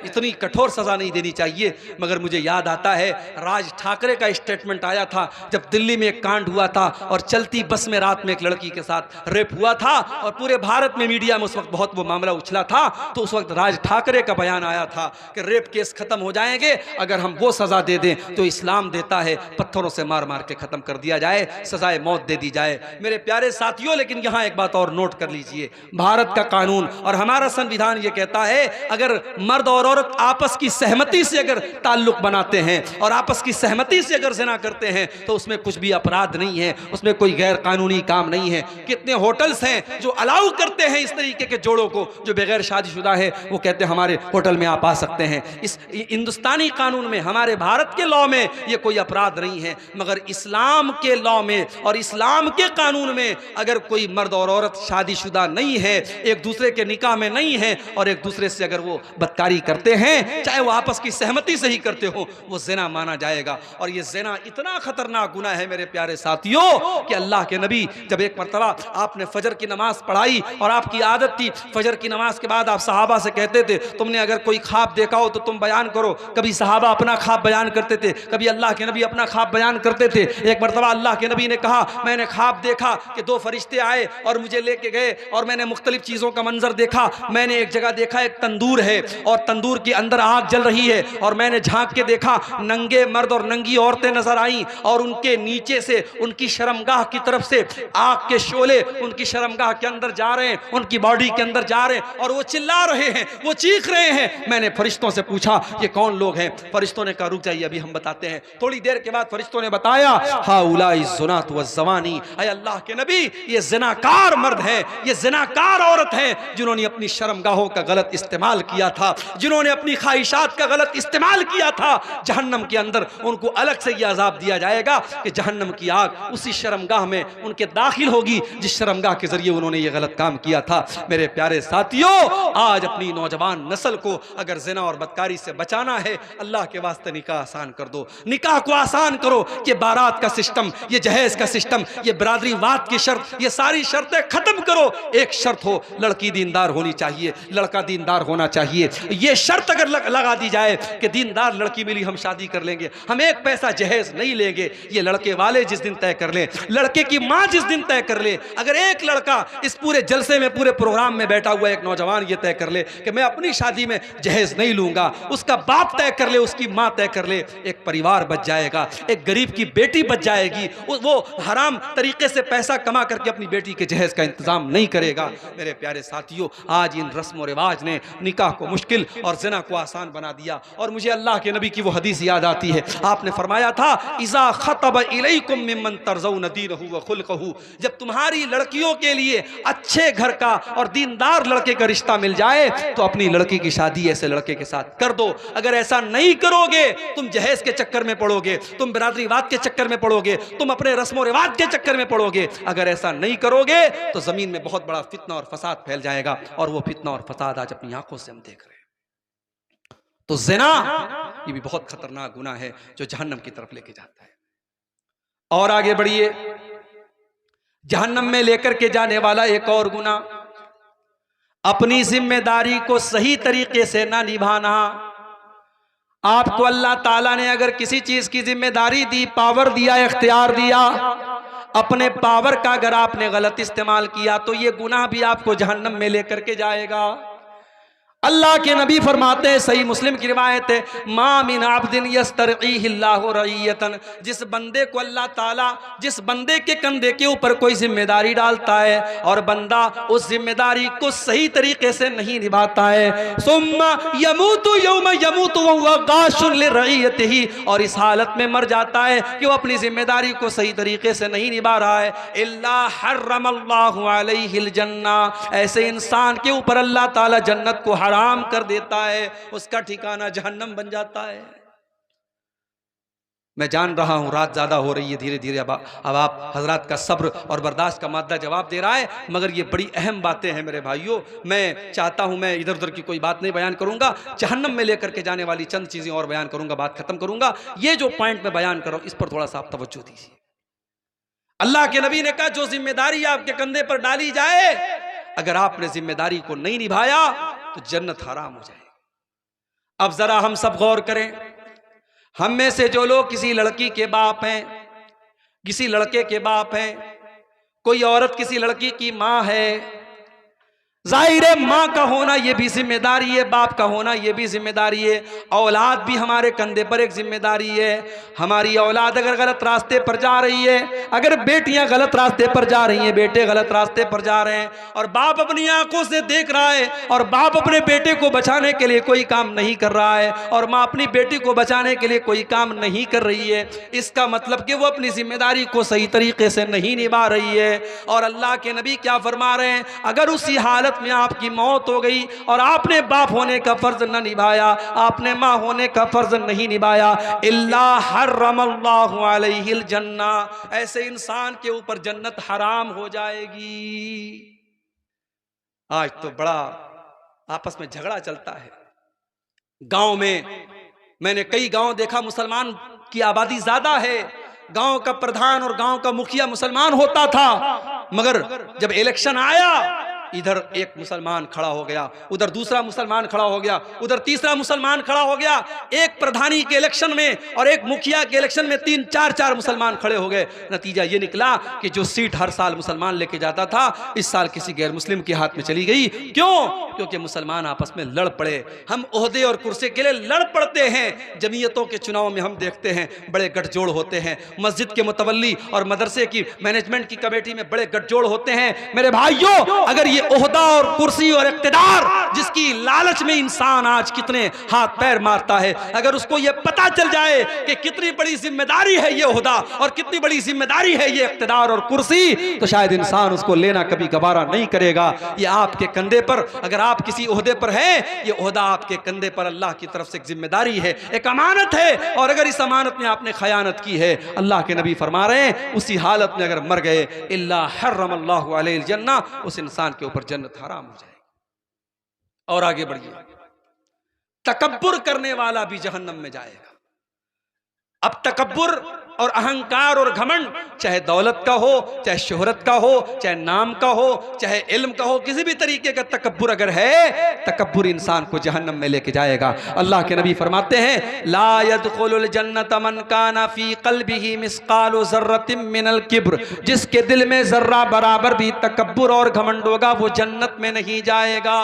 इतनी कठोर सजा नहीं देनी चाहिए। मगर मुझे याद आता है राज ठाकरे का स्टेटमेंट आया था जब दिल्ली में एक कांड हुआ था और चलती बस में रात में एक लड़की के साथ रेप हुआ था और पूरे भारत में मीडिया में उस वक्त बहुत वो मामला उछला था। तो उस वक्त राज ठाकरे का बयान आया था कि रेप केस खत्म हो जाएंगे अगर हम वो सजा दे दें तो इस्लाम देता है पत्थरों से मार मार के खत्म कर दिया जाए, सजाए मौत दे दी जाए। मेरे प्यारे साथियों, लेकिन यहाँ एक बात और नोट कर लीजिए, भारत का कानून और हमारा संविधान ये कहता है अगर मर्द और औरत आपस की सहमति से अगर ताल्लुक बनाते हैं और आपस की सहमति से अगर ज़िना करते हैं तो उसमें कुछ भी अपराध नहीं है, उसमें कोई गैर कानूनी काम नहीं है। कितने होटल्स हैं जो अलाउ करते हैं इस तरीके के जोड़ों को जो बगैर शादीशुदा है, वो कहते हैं हमारे होटल में आप आ सकते हैं। इस हिंदुस्तानी कानून में, हमारे भारत के लॉ में ये कोई अपराध नहीं है, मगर इस्लाम के लॉ में और इस्लाम के कानून में अगर कोई मर्द और औरत शादीशुदा नहीं है, एक दूसरे के निकाह में नहीं है और एक दूसरे से अगर वो बदकारी करते हैं, चाहे वो आपस की सहमति से ही करते हो, वो ज़िना माना जाएगा। और ये ज़िना इतना खतरनाक गुनाह है मेरे प्यारे साथियों कि अल्लाह के नबी जब एक मरतबा आपने फजर की नमाज पढ़ाई और आपकी आदत थी फजर की नमाज के बाद आप सहाबा से कहते थे तुमने अगर कोई ख्वाब देखा हो तो तुम बयान करो। कभी सहाबा अपना ख्वाब बयान करते थे, कभी अल्लाह के नबी अपना ख्वाब बयान करते थे। एक मरतबा अल्लाह के नबी ने कहा मैंने ख्वाब देखा कि 2 फरिश्ते आए और मुझे लेके गए और मैंने मुख्तलिफ चीज़ों का मंजर देखा। मैंने एक जगह देखा एक तंदूर है और तंदूर के अंदर आग जल रही है और मैंने झांक के देखा नंगे मर्द और नंगी औरतें नजर आई और उनके नीचे से उनकी शर्मगाह की तरफ से आग के शोले उनकी शर्मगाह के अंदर जा रहे हैं, उनकी बॉडी के अंदर जा रहे हैं और वो चिल्ला रहे हैं, वो चीख रहे हैं। मैंने फरिश्तों से पूछा ये कौन लोग हैं? फरिश्तों ने कहा रुक जाइए अभी हम बताते हैं। थोड़ी देर के बाद फरिश्तों ने बताया हाउलाई ज़ुनात व ज़वानी, ऐ अल्लाह के नबी ये ज़िनाकार मर्द है, ये ज़िनाकार औरत है जिन्होंने अपनी शर्मगाहों का गलत इस्तेमाल किया था, जिन्होंने अपनी ख्वाहिशात का गलत इस्तेमाल किया था। जहन्नम के अंदर उनको अलग से यह अजाब दिया जाएगा कि जहन्नम की आग उसी शर्मगाह में उनके दाखिल होगी जिस शर्मगाह के जरिए उन्होंने ये गलत काम किया था। मेरे प्यारे साथियों, आज अपनी नौजवान नस्ल को अगर ज़िना और बदकारी से बचाना है, अल्लाह के वास्ते निकाह आसान कर दो, निकाह को आसान करो कि बारात का सिस्टम, ये जहेज का सिस्टम, ये बरादरीवाद की शर्त, ये सारी शर्तें खत्म करो। एक शर्त हो लड़की दीनदार होनी चाहिए, लड़का दीनदार होना चाहिए। ये शर्त अगर लगा दी जाए कि दीनदार लड़की मिली हम शादी कर लेंगे, हम एक पैसा जहेज नहीं लेंगे, ये लड़के वाले जिस दिन तय कर लें, लड़के की माँ जिस दिन तय कर ले, अगर एक लड़का इस पूरे जलसे में पूरे प्रोग्राम में बैठा हुआ एक नौजवान ये तय कर ले कि मैं अपनी शादी में जहेज नहीं लूंगा, उसका बाप तय कर ले, उसकी माँ तय कर ले, एक परिवार बच जाएगा, एक गरीब की बेटी बच जाएगी। वो हराम तरीके से पैसा कमा करके अपनी बेटी के जहेज का इंतजाम नहीं करेगा। मेरे प्यारे साथियों, आज इन रस्म और रिवाज ने निकाह को मुश्किल और ज़िना को आसान बना दिया। और मुझे अल्लाह के नबी की वो हदीस याद आती है, आपने फरमाया था इज़ा खतब इलैकुम मिम्मन तरज़ौन दीनहु व खुल्क़हु, जब तुम्हारी लड़कियों के लिए अच्छे घर का और दीनदार लड़के का रिश्ता मिल जाए तो अपनी लड़की की शादी ऐसे लड़के के साथ कर दो। अगर ऐसा नहीं करोगे तुम जहेज के चक्कर में पड़ोगे, तुम बिरादरीवाद के चक्कर में पड़ोगे, तुम अपने रस्म रिवाज के चक्कर में पड़ोगे। अगर ऐसा नहीं करोगे तो जमीन में बहुत बड़ा फितना और फसाद फैल जाएगा और वो फितना और फसाद आज अपनी आंखों से हम देख रहे हैं। तो ज़िना ये भी बहुत खतरनाक गुनाह है जो जहन्नम की तरफ लेके जाता है। और आगे बढ़िए, जहन्नम में लेकर के जाने वाला एक और गुनाह, अपनी जिम्मेदारी को सही तरीके से ना निभाना। आपको अल्लाह ताला ने अगर किसी चीज की जिम्मेदारी दी, पावर दिया, इख्तियार दिया, अपने पावर का अगर आपने गलत इस्तेमाल किया तो ये गुनाह भी आपको जहन्नम में लेकर के जाएगा। अल्लाह के नबी फरमाते हैं, सही मुस्लिम की रिवायत है, मा मिन अब्दिन यस्तरईहिल्लाहु रईयतन, जिस बंदे को अल्लाह ताला, जिस बंदे के कंधे के ऊपर कोई जिम्मेदारी डालता है और बंदा उस जिम्मेदारी को सही तरीके से नहीं निभाता है, सुम्मा यमूतु यौम यमूतु वहुवा गाशुन लिरईयतिही, और इस हालत में मर जाता है कि वो अपनी जिम्मेदारी को सही तरीके से नहीं निभा रहा है, इल्ला हर्रमल्लाहु अलैहिल जन्ना, ऐसे इंसान के ऊपर अल्लाह ताला जन्नत को हराम कर देता है, उसका ठिकाना जहन्नम बन जाता है। मैं जान रहा हूं रात ज्यादा हो रही है, धीरे धीरे अब आप हजरात का सब्र और बर्दाश्त का मादा जवाब दे रहा है, मगर ये बड़ी अहम बातें हैं मेरे भाइयों। मैं चाहता हूं, मैं इधर उधर की कोई बात नहीं बयान करूंगा, जहन्नम में लेकर के जाने वाली चंद चीजें और बयान करूंगा, बात खत्म करूंगा। ये जो पॉइंट मैं बयान कर रहा हूं इस पर थोड़ा सा आप तवज्जो दीजिए। अल्लाह के नबी ने कहा जो जिम्मेदारी आपके कंधे पर डाली जाए, अगर आपने जिम्मेदारी को नहीं निभाया तो जन्नत हराम हो जाएगी। अब जरा हम सब गौर करें, हम में से जो लोग किसी लड़की के बाप हैं, किसी लड़के के बाप हैं, कोई औरत किसी लड़की की माँ है, जाहिर है माँ का होना ये भी जिम्मेदारी है, बाप का होना ये भी जिम्मेदारी है, औलाद भी हमारे कंधे पर एक जिम्मेदारी है। हमारी औलाद अगर गलत रास्ते पर जा रही है, अगर बेटियां गलत रास्ते पर जा रही हैं, बेटे गलत रास्ते पर जा रहे हैं और बाप अपनी आंखों से देख रहा है और बाप अपने बेटे को बचाने के लिए कोई काम नहीं कर रहा है और माँ अपनी बेटी को बचाने के लिए कोई काम नहीं कर रही है, इसका मतलब कि वो अपनी जिम्मेदारी को सही तरीके से नहीं निभा रही है। और अल्लाह के नबी क्या फरमा रहे हैं, अगर उसी हालत में आपकी मौत हो गई और आपने बाप होने का फर्ज न निभाया, आपने माँ होने का फर्ज नहीं निभाया, इल्ला हर्रमल्लाहु अलैहिल जन्ना, ऐसे इंसान के ऊपर जन्नत हराम हो जाएगी। आज तो बड़ा आपस में झगड़ा चलता है गांव में। मैंने कई गांव देखा मुसलमान की आबादी ज्यादा है, गांव का प्रधान और गांव का मुखिया मुसलमान होता था, मगर जब इलेक्शन आया इधर एक मुसलमान खड़ा हो गया, उधर दूसरा मुसलमान खड़ा हो गया, उधर तीसरा मुसलमान खड़ा हो गया। एक प्रधानी के इलेक्शन में और एक मुखिया के इलेक्शन में 3-4 मुसलमान खड़े हो गए। नतीजा ये निकला कि जो सीट हर साल मुसलमान लेके जाता था इस साल किसी गैर मुस्लिम के हाथ में चली गई। क्यों? क्योंकि मुसलमान आपस में लड़ पड़े। हम ओहदे और कुर्सी के लिए लड़ पड़ते हैं। जमीयतों के चुनाव में हम देखते हैं बड़े गठजोड़ होते हैं, मस्जिद के मुतवल्ली और मदरसे की मैनेजमेंट की कमेटी में बड़े गठजोड़ होते हैं। मेरे भाइयों, अगर ओहदा और कुर्सी और इख्तिदार जिसकी लालच में इंसान आज कितने हाथ पैर मारता है, अगर उसको यह पता चल जाए कि कितनी बड़ी जिम्मेदारी है ये ओहदा और कितनी बड़ी जिम्मेदारी है ये इख्तिदार और कुर्सी, तो शायद इंसान उसको लेना कभी गवारा नहीं करेगा। ये आपके कंधे पर, अगर आप किसी ओहदे पर हैं, ये ओहदा आपके कंधे पर अल्लाह की तरफ से एक जिम्मेदारी है, एक अमानत है। और अगर इस अमानत में आपने खयानत की है, अल्लाह के नबी फरमा रहे हैं उसी हालत में अगर मर गए, इल्ला हर्रमल्लाहु अलैहिल जन्ना, उस इंसान के ऊपर जन्नत हराम हो जाएगी। और आगे बढ़िए, तकब्बुर करने वाला भी जहन्नम में जाएगा। अब तकब्बुर और अहंकार और घमंड, चाहे दौलत का हो, चाहे शोहरत का हो, चाहे नाम का हो, चाहे इल्म का हो, किसी भी तरीके का तकब्बुर अगर है, तकब्बुर इंसान को जहन्नम में लेके जाएगा। अल्लाह के नबी फरमाते हैं, ला यदखुलुल जन्नत मन काना फी क़ल्बिही मिस्क़ालु ज़र्रतिन मिनल किब्र, जिसके दिल में जर्रा बराबर भी तकब्बुर और घमंड होगा वो जन्नत में नहीं जाएगा।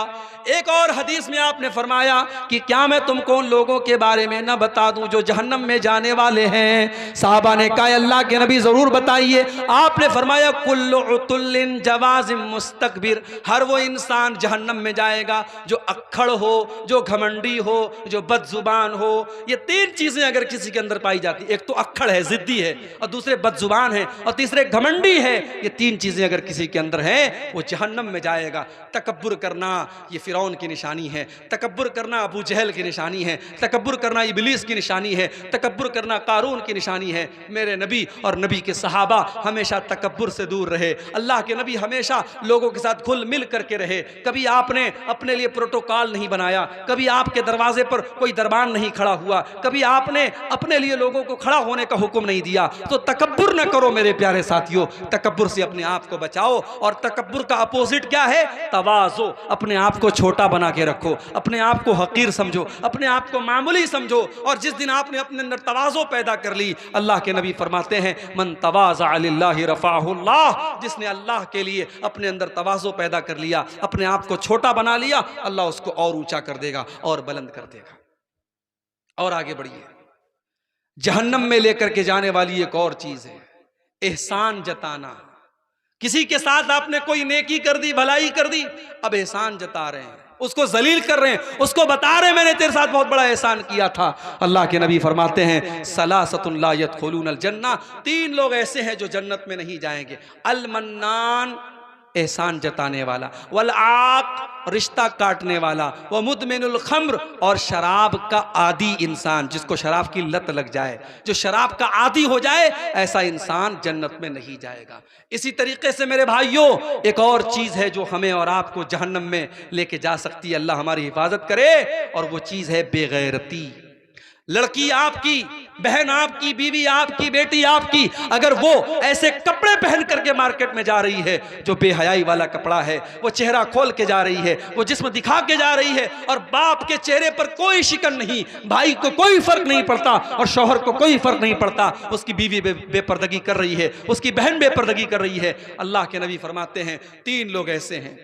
एक और हदीस में आपने फरमाया कि क्या मैं तुमको उन लोगों के बारे में न बता दूं जो जहन्नम में जाने वाले हैं? साहबा ने कहा, अल्लाह के नबी जरूर बताइए। आपने फरमाया, कुल्लु उतुल्लिन जवाज़िम मुस्तकबिर, हर वो इंसान जहन्नम में जाएगा जो अक्खड़ हो, जो घमंडी हो, जो बदजुबान हो। ये 3 चीजें अगर किसी के अंदर पाई जाती, एक तो अक्खड़ है, जिद्दी है, और दूसरे बदजुबान है, और तीसरे घमंडी है, ये 3 चीजें अगर किसी के अंदर हैं वो जहन्नम में जाएगा। तकब्बुर करना ये फिरौन की निशानी है, तकब्बुर करना अबू जहल की निशानी है, तकब्बुर करना इबलीस की निशानी है, तकब्बुर करना कारून की निशानी है। मेरे नबी और नबी के सहाबा हमेशा तकब्बुर से दूर रहे। अल्लाह के नबी हमेशा लोगों के साथ घुल मिल करके रहे। कभी आपने अपने लिए प्रोटोकॉल नहीं बनाया, कभी आपके दरवाजे पर कोई दरबान नहीं खड़ा हुआ, कभी आपने अपने लिए लोगों को खड़ा होने का हुक्म नहीं दिया। तो तकब्बुर न करो मेरे प्यारे साथियों, तकब्बुर से अपने आप को बचाओ। और तकब्बुर का अपोजिट क्या है? तवाज़ु। अपने आप को छोटा बना के रखो, अपने आप को हकीर समझो, अपने आप को मामूली समझो। और जिस दिन आपने अपने अंदर तवाज़ु पैदा कर ली, अल्लाह के नबी फरमाते हैं, मन तवाज़ा लिल्लाहि रफ़अहुल्लाह, जिसने अल्लाह के लिए अपने अंदर तवाज़ु पैदा कर लिया, अपने आप को छोटा बना लिया, अल्लाह उसको और ऊंचा कर देगा और बुलंद कर देगा। और आगे बढ़िए, जहन्नम में लेकर के जाने वाली एक और चीज है एहसान जताना। किसी के साथ आपने कोई नेकी कर दी, भलाई कर दी, अब एहसान जता रहे हैं, उसको जलील कर रहे हैं, उसको बता रहे हैं मैंने तेरे साथ बहुत बड़ा एहसान किया था। अल्लाह के नबी फरमाते हैं, सलासतुन ला यदखुलूनल जन्नह, 3 लोग ऐसे हैं जो जन्नत में नहीं जाएंगे। अल मन्नान, एहसान जताने वाला, वल आक, रिश्ता काटने वाला, व मुदमिनुल खम्र, और शराब का आदी इंसान, जिसको शराब की लत लग जाए, जो शराब का आदी हो जाए, ऐसा इंसान जन्नत में नहीं जाएगा। इसी तरीके से मेरे भाइयों, एक और चीज है जो हमें और आपको जहन्नम में लेके जा सकती है, अल्लाह हमारी हिफाजत करे, और वो चीज है बेगैरती। लड़की आपकी, बहन आपकी, बीवी आपकी, बेटी आपकी, अगर वो ऐसे कपड़े पहन करके मार्केट में जा रही है जो बेहयाई वाला कपड़ा है, वो चेहरा खोल के जा रही है, वो जिस्म दिखा के जा रही है, और बाप के चेहरे पर कोई शिकन नहीं, भाई को कोई फर्क नहीं पड़ता और शौहर को कोई फर्क नहीं पड़ता, उसकी बीवी बेपर्दगी कर रही है, उसकी बहन बेपर्दगी कर रही है, अल्लाह के नबी फरमाते हैं 3 लोग ऐसे हैं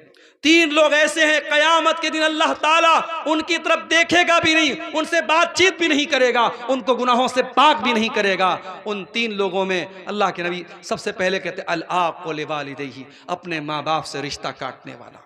तीन लोग ऐसे हैं कयामत के दिन अल्लाह ताला उनकी तरफ देखेगा भी नहीं, उनसे बातचीत भी नहीं करेगा, उनको गुनाहों से पाक भी नहीं करेगा। उन तीन लोगों में अल्लाह के नबी सबसे पहले कहते अल आक़ु लिवालिदैहि, अपने माँ बाप से रिश्ता काटने वाला।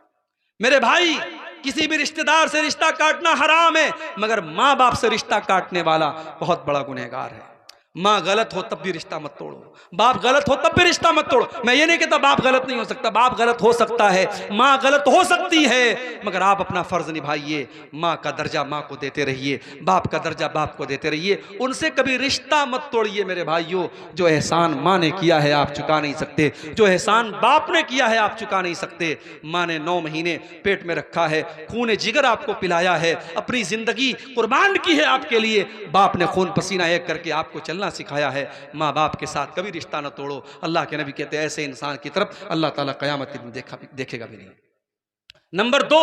मेरे भाई, किसी भी रिश्तेदार से रिश्ता काटना हराम है, मगर माँ बाप से रिश्ता काटने वाला बहुत बड़ा गुनहगार है। माँ गलत हो तब भी रिश्ता मत तोड़ो, बाप गलत हो तब भी रिश्ता मत तोड़ो। मैं ये नहीं कहता बाप गलत नहीं हो सकता, बाप गलत हो सकता है, माँ गलत हो सकती है, मगर आप अपना फर्ज निभाइए। माँ का दर्जा माँ को देते रहिए, बाप का दर्जा बाप को देते रहिए, उनसे कभी रिश्ता मत तोड़िए। मेरे भाइयों, जो एहसान माँ ने किया है आप चुका नहीं सकते, जो एहसान बाप ने किया है आप चुका नहीं सकते। माँ ने 9 महीने पेट में रखा है, खून जिगर आपको पिलाया है, अपनी जिंदगी कुर्बान की है आपके लिए, बाप ने खून पसीना एक करके आपको चलना सिखाया है। माँ बाप के साथ कभी रिश्ता न तोड़ो। अल्लाह के नबी कहते हैं ऐसे इंसान की तरफ अल्लाह ताला क़यामत के दिन देखेगा भी नहीं। नंबर 2,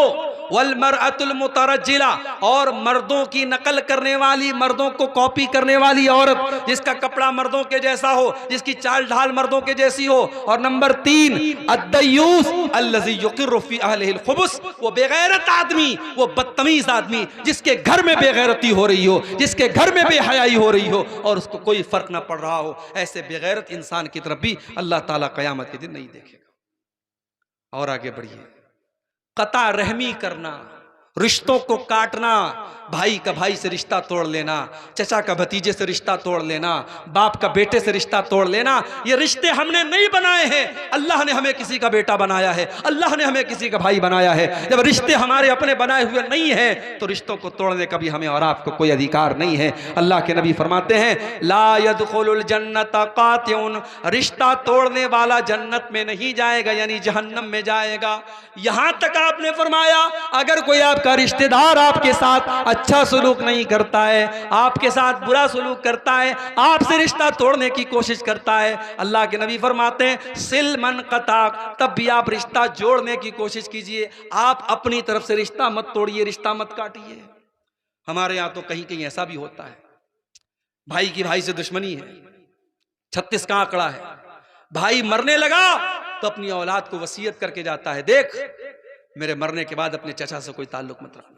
वल मरअतुल मुतरज्जिला, और मर्दों की नकल करने वाली, मर्दों को कॉपी करने वाली औरत, जिसका कपड़ा मर्दों के जैसा हो, जिसकी चाल ढाल मर्दों के जैसी हो। और नंबर 3, अद्दयूस अल्लज़ी युक़िर्रु फ़ी अहलिहिल खुबुस, वो बेगैरत आदमी, वो बदतमीज आदमी जिसके घर में बेगैरती हो रही हो, जिसके घर में बेहयाई हो रही हो और उसको कोई फर्क ना पड़ रहा हो, ऐसे बेगैरत इंसान की तरफ भी अल्लाह ताला क़यामत के दिन नहीं देखेगा। और आगे बढ़िए, कता रहमी करना, रिश्तों को काटना, भाई का भाई से रिश्ता तोड़ लेना, चचा का भतीजे से रिश्ता तोड़ लेना, बाप का बेटे से रिश्ता तोड़ लेना, ये रिश्ते हमने नहीं बनाए हैं। अल्लाह ने हमें किसी का बेटा बनाया है, अल्लाह ने हमें किसी का भाई बनाया है। जब रिश्ते हमारे अपने बनाए हुए नहीं हैं तो रिश्तों को तोड़ने का भी हमें और आपको कोई अधिकार नहीं है। अल्लाह के नबी फरमाते हैं ला यदखुलुल जन्नत कातिउन, रिश्ता तोड़ने वाला जन्नत में नहीं जाएगा, यानी जहन्नम में जाएगा। यहां तक आपने फरमाया अगर कोई आपका रिश्तेदार आपके साथ अच्छा सलूक नहीं करता है, आपके साथ बुरा सलूक करता है, आपसे रिश्ता तोड़ने की कोशिश करता है, अल्लाह के नबी फरमाते हैं सिल मन कताक, तब भी आप रिश्ता जोड़ने की कोशिश कीजिए। आप अपनी तरफ से रिश्ता मत तोड़िए, रिश्ता मत काटिए। हमारे यहाँ तो कहीं कहीं ऐसा भी होता है, भाई की भाई से दुश्मनी है, 36 का आंकड़ा है, भाई मरने लगा तो अपनी औलाद को वसीयत करके जाता है, देख मेरे मरने के बाद अपने चचा से कोई ताल्लुक मत रखना,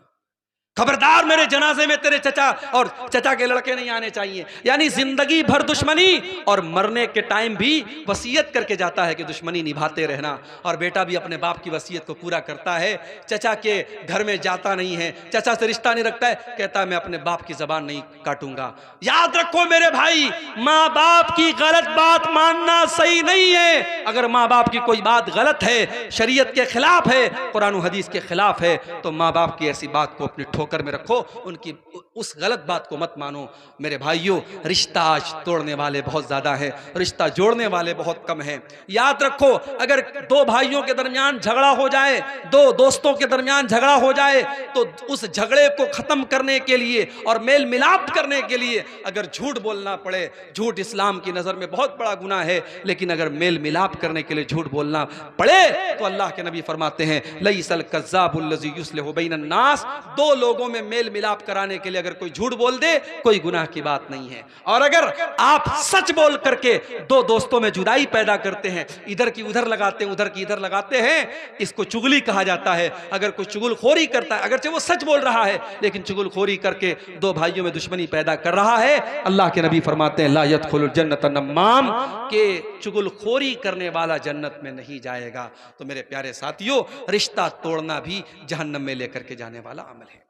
खबरदार मेरे जनाजे में तेरे चचा और चचा के लड़के नहीं आने चाहिए। यानी जिंदगी भर दुश्मनी, और मरने के टाइम भी वसीयत करके जाता है कि दुश्मनी निभाते रहना। और बेटा भी अपने बाप की वसीयत को पूरा करता है, चचा के घर में जाता नहीं है, चचा से रिश्ता नहीं रखता है, कहता है मैं अपने बाप की जबान नहीं काटूंगा। याद रखो मेरे भाई, माँ बाप की गलत बात मानना सही नहीं है। अगर माँ बाप की कोई बात गलत है, शरीयत के खिलाफ है, कुरान और हदीस के खिलाफ है, तो माँ बाप की ऐसी बात को अपने ठोकर में रखो, उनकी उस गलत बात को मत मानो। मेरे भाइयों, रिश्ता आज तोड़ने वाले बहुत ज्यादा है, रिश्ता जोड़ने वाले बहुत कम हैं। याद रखो, अगर 2 भाइयों के दरमियान झगड़ा हो जाए, 2 दोस्तों के दरमियान झगड़ा हो जाए, तो उस झगड़े को खत्म करने के लिए और मेल मिलाप करने के लिए अगर झूठ बोलना पड़े, झूठ इस्लाम की नजर में बहुत बड़ा गुनाह है, लेकिन अगर मेल मिलाप करने के लिए झूठ बोलना पड़े तो अल्लाह के नबी फरमाते हैं लईसल कज़्ज़ाबुल लज़ी युस्लिहु बैनन नास, 2 लोगों में मेल मिलाप कराने के लिए अगर कोई झूठ बोल दे कोई गुनाह की बात नहीं है। और अगर आप सच बोल करके 2 दोस्तों में जुदाई पैदा करते हैं, इधर की उधर लगाते हैं, उधर की इधर लगाते हैं, इसको चुगली कहा जाता है। अगर कोई चुगलखोरी करता है, अगरचे वो सच बोल रहा है लेकिन चुगलखोरी करके 2 भाइयों में दुश्मनी पैदा कर रहा है, अल्लाह के नबी फरमाते हैं ला यदखुलुल जन्नत नम्माम, के चुगलखोरी करने वाला जन्नत में नहीं जाएगा। तो मेरे प्यारे साथियों, रिश्ता तोड़ना भी जहन्नम में लेकर के जाने वाला अमल है।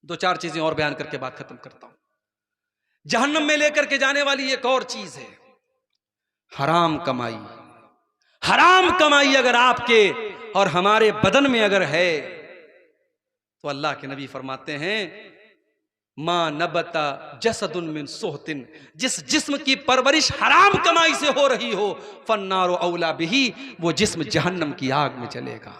2-4 चीजें और बयान करके बात खत्म करता हूं। जहन्नम में लेकर के जाने वाली एक और चीज है हराम कमाई। हराम कमाई अगर आपके और हमारे बदन में अगर है तो अल्लाह के नबी फरमाते हैं मां नबता जसदुन मिन सुहतिन, जिस जिस्म की परवरिश हराम कमाई से हो रही हो, फन्नारो औला बिही, वो जिस्म जहन्नम की आग में चलेगा।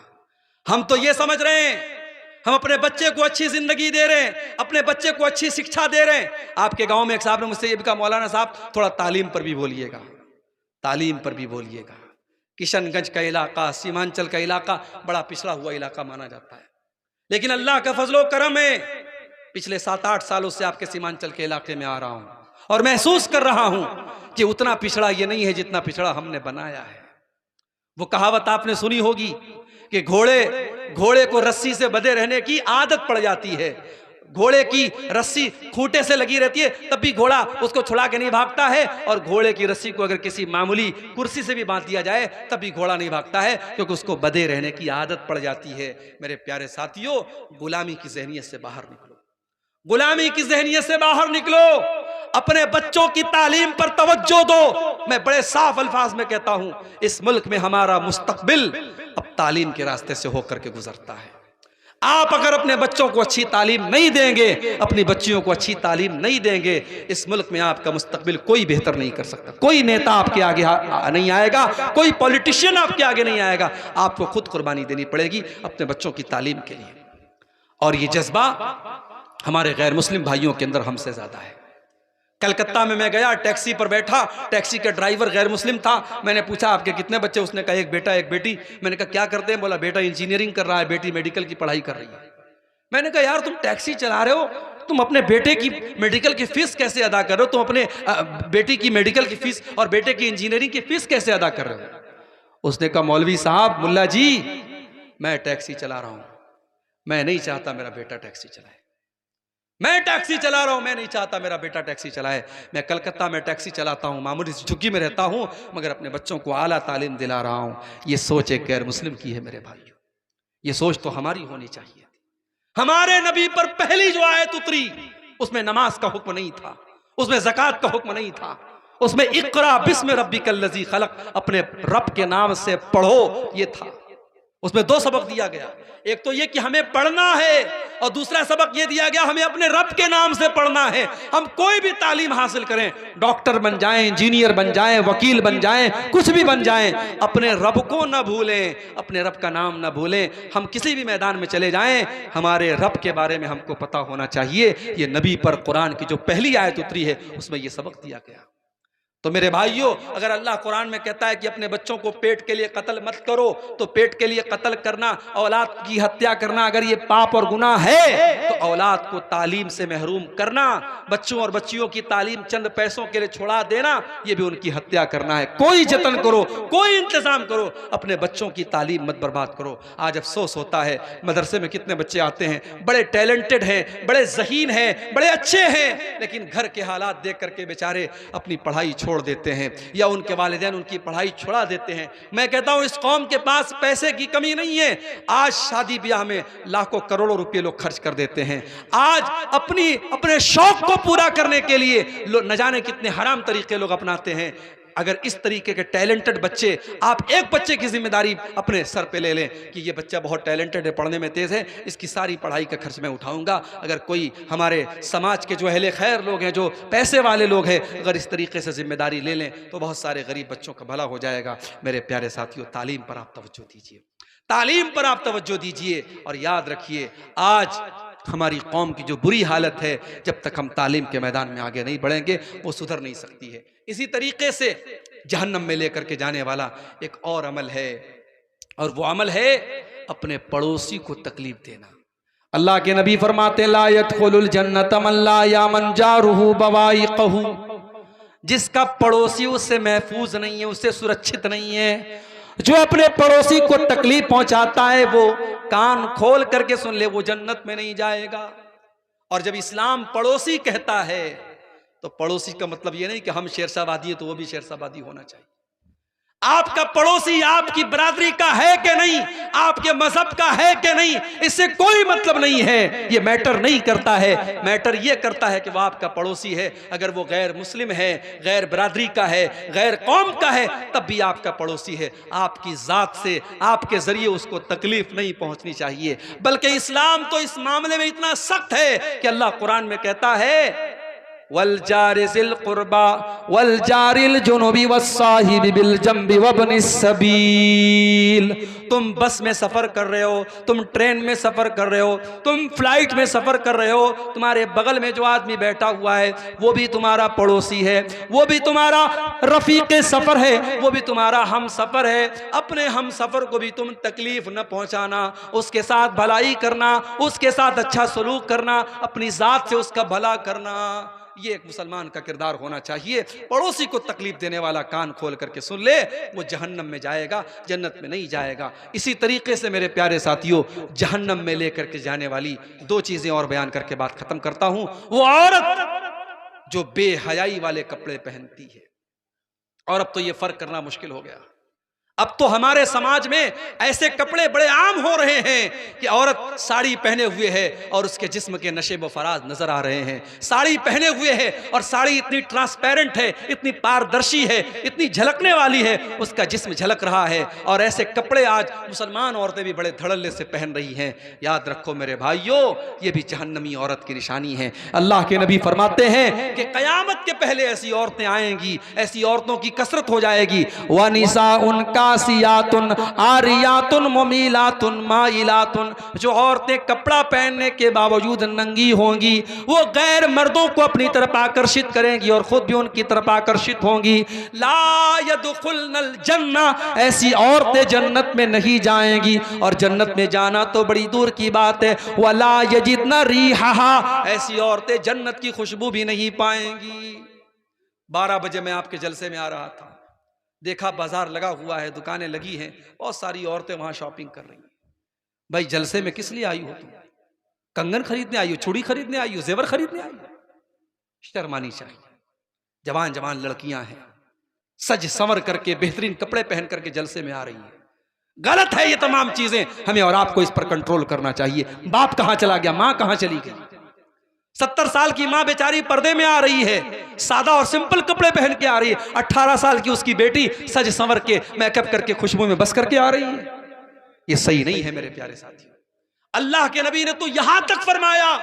हम तो ये समझ रहे हैं हम अपने बच्चे को अच्छी जिंदगी दे रहे हैं, अपने बच्चे को अच्छी शिक्षा दे रहे हैं। आपके गांव में एक साहब ने मुझसे ये भी कहा मौलाना साहब थोड़ा तालीम पर भी बोलिएगा, तालीम पर भी बोलिएगा। किशनगंज का इलाका, सीमांचल का इलाका बड़ा पिछड़ा हुआ इलाका माना जाता है, लेकिन अल्लाह का फजलो करम है, पिछले 7-8 सालों से आपके सीमांचल के इलाके में आ रहा हूं और महसूस कर रहा हूं कि उतना पिछड़ा ये नहीं है जितना पिछड़ा हमने बनाया है। वो कहावत आपने सुनी होगी कि घोड़े को रस्सी से बंधे रहने की आदत पड़ जाती है। घोड़े की रस्सी खूंटे से लगी रहती है, तब भी घोड़ा उसको छुड़ा के नहीं भागता है, और घोड़े की रस्सी को अगर किसी मामूली कुर्सी से भी बांध दिया जाए तब भी घोड़ा नहीं भागता है, क्योंकि उसको बंधे रहने की आदत पड़ जाती है। मेरे प्यारे साथियों, गुलामी की ज़हनियत से बाहर निकलो, गुलामी की ज़हनियत से बाहर निकलो, अपने बच्चों की तालीम पर तवज्जो दो। मैं बड़े साफ अल्फाज में कहता हूं, इस मुल्क में हमारा मुस्तकबिल अब तालीम के रास्ते से होकर के गुजरता है। आप अगर अपने बच्चों को अच्छी तालीम नहीं देंगे, अपनी बच्चियों को अच्छी तालीम नहीं देंगे, इस मुल्क में आपका मुस्तकबिल कोई बेहतर नहीं कर सकता। कोई नेता आपके आगे नहीं आएगा, कोई पॉलिटिशियन आपके आगे नहीं आएगा। आपको खुद कुर्बानी देनी पड़ेगी अपने बच्चों की तालीम के लिए। और ये जज्बा हमारे गैर मुस्लिम भाइयों के अंदर हमसे ज्यादा है। कलकत्ता में मैं गया, टैक्सी पर बैठा, टैक्सी का ड्राइवर गैर मुस्लिम था। मैंने पूछा आपके कितने बच्चे? उसने कहा एक बेटा एक बेटी। मैंने कहा क्या करते हैं? बोला बेटा इंजीनियरिंग कर रहा है, बेटी मेडिकल की पढ़ाई कर रही है। मैंने कहा यार तुम टैक्सी चला रहे हो, तुम अपने बेटे की मेडिकल की फीस कैसे अदा कर रहे हो? तुम अपने बेटी की मेडिकल की फीस और बेटे की इंजीनियरिंग की फीस कैसे अदा कर रहे हो? उसने कहा मौलवी साहब, मुल्ला जी, मैं टैक्सी चला रहा हूं, मैं नहीं चाहता मेरा बेटा टैक्सी चलाए। मैं टैक्सी चला रहा हूं, मैं नहीं चाहता मेरा बेटा टैक्सी चलाए। मैं कलकत्ता में टैक्सी चलाता हूं, मामूली झुग्गी में रहता हूं, मगर अपने बच्चों को आला तालीम दिला रहा हूं। ये सोच एक गैर मुस्लिम की है मेरे भाइयों। ये सोच तो हमारी होनी चाहिए। हमारे नबी पर पहली जो आयत उतरी उसमें नमाज का हुक्म नहीं था, उसमें ज़कात का हुक्म नहीं था, उसमें इक़रा बिस्म रब्बिकल लज़ी खलक़, अपने रब के नाम से पढ़ो, ये था। उसमें दो सबक दिया गया, एक तो ये कि हमें पढ़ना है, और दूसरा सबक ये दिया गया हमें अपने रब के नाम से पढ़ना है। हम कोई भी तालीम हासिल करें, डॉक्टर बन जाएं, इंजीनियर बन जाएं, वकील बन जाएं, कुछ भी बन जाएं, अपने रब को न भूलें, अपने रब का नाम न भूलें। हम किसी भी मैदान में चले जाएं, हमारे रब के बारे में हमको पता होना चाहिए। ये नबी पर कुरान की जो पहली आयत उतरी है उसमें ये सबक दिया गया। तो मेरे भाइयों, अगर अल्लाह कुरान में कहता है कि अपने बच्चों को पेट के लिए कत्ल मत करो, तो पेट के लिए कत्ल करना, औलाद की हत्या करना अगर ये पाप और गुनाह है, तो औलाद को तालीम से महरूम करना, बच्चों और बच्चियों की तालीम चंद पैसों के लिए छुड़ा देना, ये भी उनकी हत्या करना है। कोई जतन करो, कोई इंतजाम करो, अपने बच्चों की तालीम मत बर्बाद करो। आज अफसोस होता है, मदरसे में कितने बच्चे आते हैं, बड़े टैलेंटेड हैं, बड़े ज़हीन हैं, बड़े अच्छे हैं, लेकिन घर के हालात देख करके बेचारे अपनी पढ़ाई छोड़ देते हैं, या उनके वालिदैन उनकी पढ़ाई छुड़ा देते हैं। मैं कहता हूं इस कौम के पास पैसे की कमी नहीं है। आज शादी ब्याह में लाखों करोड़ों रुपए लोग खर्च कर देते हैं। आज अपने शौक को पूरा करने के लिए न जाने कितने हराम तरीके लोग अपनाते हैं। अगर इस तरीके के टैलेंटेड बच्चे, आप एक बच्चे की जिम्मेदारी अपने सर पे ले लें कि ये बच्चा बहुत टैलेंटेड है, पढ़ने में तेज है, इसकी सारी पढ़ाई का खर्च मैं उठाऊंगा। अगर कोई हमारे समाज के जो अहले खैर लोग हैं, जो पैसे वाले लोग हैं, अगर इस तरीके से जिम्मेदारी ले लें तो बहुत सारे गरीब बच्चों का भला हो जाएगा। मेरे प्यारे साथियों, तालीम पर आप तवज्जो दीजिए, तालीम पर आप तवज्जो दीजिए। और याद रखिए, आज हमारी कौम की जो बुरी हालत है, जब तक हम तालीम के मैदान में आगे नहीं बढ़ेंगे वो सुधर नहीं सकती है। इसी तरीके से जहन्नम में लेकर के जाने वाला एक और अमल है, और वो अमल है अपने पड़ोसी को तकलीफ देना। अल्लाह के नबी फरमाते ला यदखुलुल जन्नत मन ला यामन जारुहु बवाइक़हु, जिसका पड़ोसी उससे महफूज नहीं है, उससे सुरक्षित नहीं है, जो अपने पड़ोसी को तकलीफ पहुंचाता है, वो कान खोल करके सुन ले, वो जन्नत में नहीं जाएगा। और जब इस्लाम पड़ोसी कहता है तो पड़ोसी का मतलब ये नहीं कि हम शेरशाहवादी है तो वो भी शेरशाहवादी होना चाहिए। आपका पड़ोसी आपकी बरादरी का है कि नहीं, आपके मजहब का है कि नहीं, इससे कोई मतलब नहीं है। ये मैटर नहीं करता है। मैटर ये करता है कि वो आपका पड़ोसी है। अगर वो गैर मुस्लिम है, गैर बरादरी का है, गैर कौम का है, तब भी आपका पड़ोसी है। आपकी जात से, आपके जरिए उसको तकलीफ नहीं पहुंचनी चाहिए। बल्कि इस्लाम तो इस मामले में इतना सख्त है कि अल्लाह कुरान में कहता है वल जारिल कुर्बा वल जारिल जुनुबी वस्साहिबि बिल जंबि वब्निस सबील। तुम बस में सफर कर रहे हो, तुम ट्रेन में सफर कर रहे हो, तुम फ्लाइट में सफर कर रहे हो, तुम्हारे बगल में जो आदमी बैठा हुआ है वो भी तुम्हारा पड़ोसी है, वो भी तुम्हारा रफीक सफर है, वो भी तुम्हारा हम सफर है। अपने हम सफर को भी तुम तकलीफ न पहुंचाना, उसके साथ भलाई करना, उसके साथ अच्छा सलूक करना, अपनी जात से उसका भला करना। ये एक मुसलमान का किरदार होना चाहिए। पड़ोसी को तकलीफ देने वाला कान खोल करके सुन ले, वो जहन्नम में जाएगा, जन्नत में नहीं जाएगा। इसी तरीके से मेरे प्यारे साथियों, जहन्नम में लेकर के जाने वाली दो चीजें और बयान करके बात खत्म करता हूं। वो औरत जो बेहयाई वाले कपड़े पहनती है, और अब तो ये फर्क करना मुश्किल हो गया। अब तो हमारे समाज में ऐसे कपड़े बड़े आम हो रहे हैं कि औरत साड़ी पहने हुए है और उसके जिस्म के नशे व फराज नजर आ रहे हैं। साड़ी पहने हुए है और साड़ी इतनी ट्रांसपेरेंट है, इतनी पारदर्शी है, इतनी झलकने वाली है, उसका जिस्म झलक रहा है। और ऐसे कपड़े आज मुसलमान औरतें भी बड़े धड़ल्ले से पहन रही हैं। याद रखो मेरे भाइयों, ये भी जहन्नमी औरत की निशानी है। अल्लाह के नबी फरमाते हैं कि कयामत के पहले ऐसी औरतें आएंगी, ऐसी औरतों की कसरत हो जाएगी। व निसा उनका सियातुन आरियातुन मुमीलातुन माइलातुन, जो औरतें कपड़ा पहनने के बावजूद नंगी होंगी, वो गैर मर्दों को अपनी तरफ आकर्षित करेंगी और खुद भी उनकी तरफ आकर्षित होंगी। ला यदखुलनल जन्ना, ऐसी औरतें जन्नत में नहीं जाएंगी, और जन्नत में जाना तो बड़ी दूर की बात है। वला यजिदना रीहा, ऐसी औरतें जन्नत की खुशबू भी नहीं पाएंगी। 12 बजे मैं आपके जलसे में आ रहा था, देखा बाजार लगा हुआ है, दुकानें लगी हैं, बहुत सारी औरतें वहां शॉपिंग कर रही हैं। भाई जलसे में किस लिए आई हो तुम? कंगन खरीदने आई हो, चूड़ी खरीदने आई हो, जेवर खरीदने आई हो? शर्म आनी चाहिए। जवान जवान लड़कियां हैं, सज संवर करके बेहतरीन कपड़े पहन करके जलसे में आ रही हैं। गलत है ये तमाम चीजें, हमें और आपको इस पर कंट्रोल करना चाहिए। बाप कहां चला गया, मां कहां चली गई? 70 साल की मां बेचारी पर्दे में आ रही है, सादा और सिंपल कपड़े पहन के आ रही है। 18 साल की उसकी बेटी सज संवर के मेकअप करके खुशबू में बस करके आ रही है। ये सही नहीं है मेरे प्यारे साथियों। अल्लाह के नबी ने तो यहां तक फरमाया,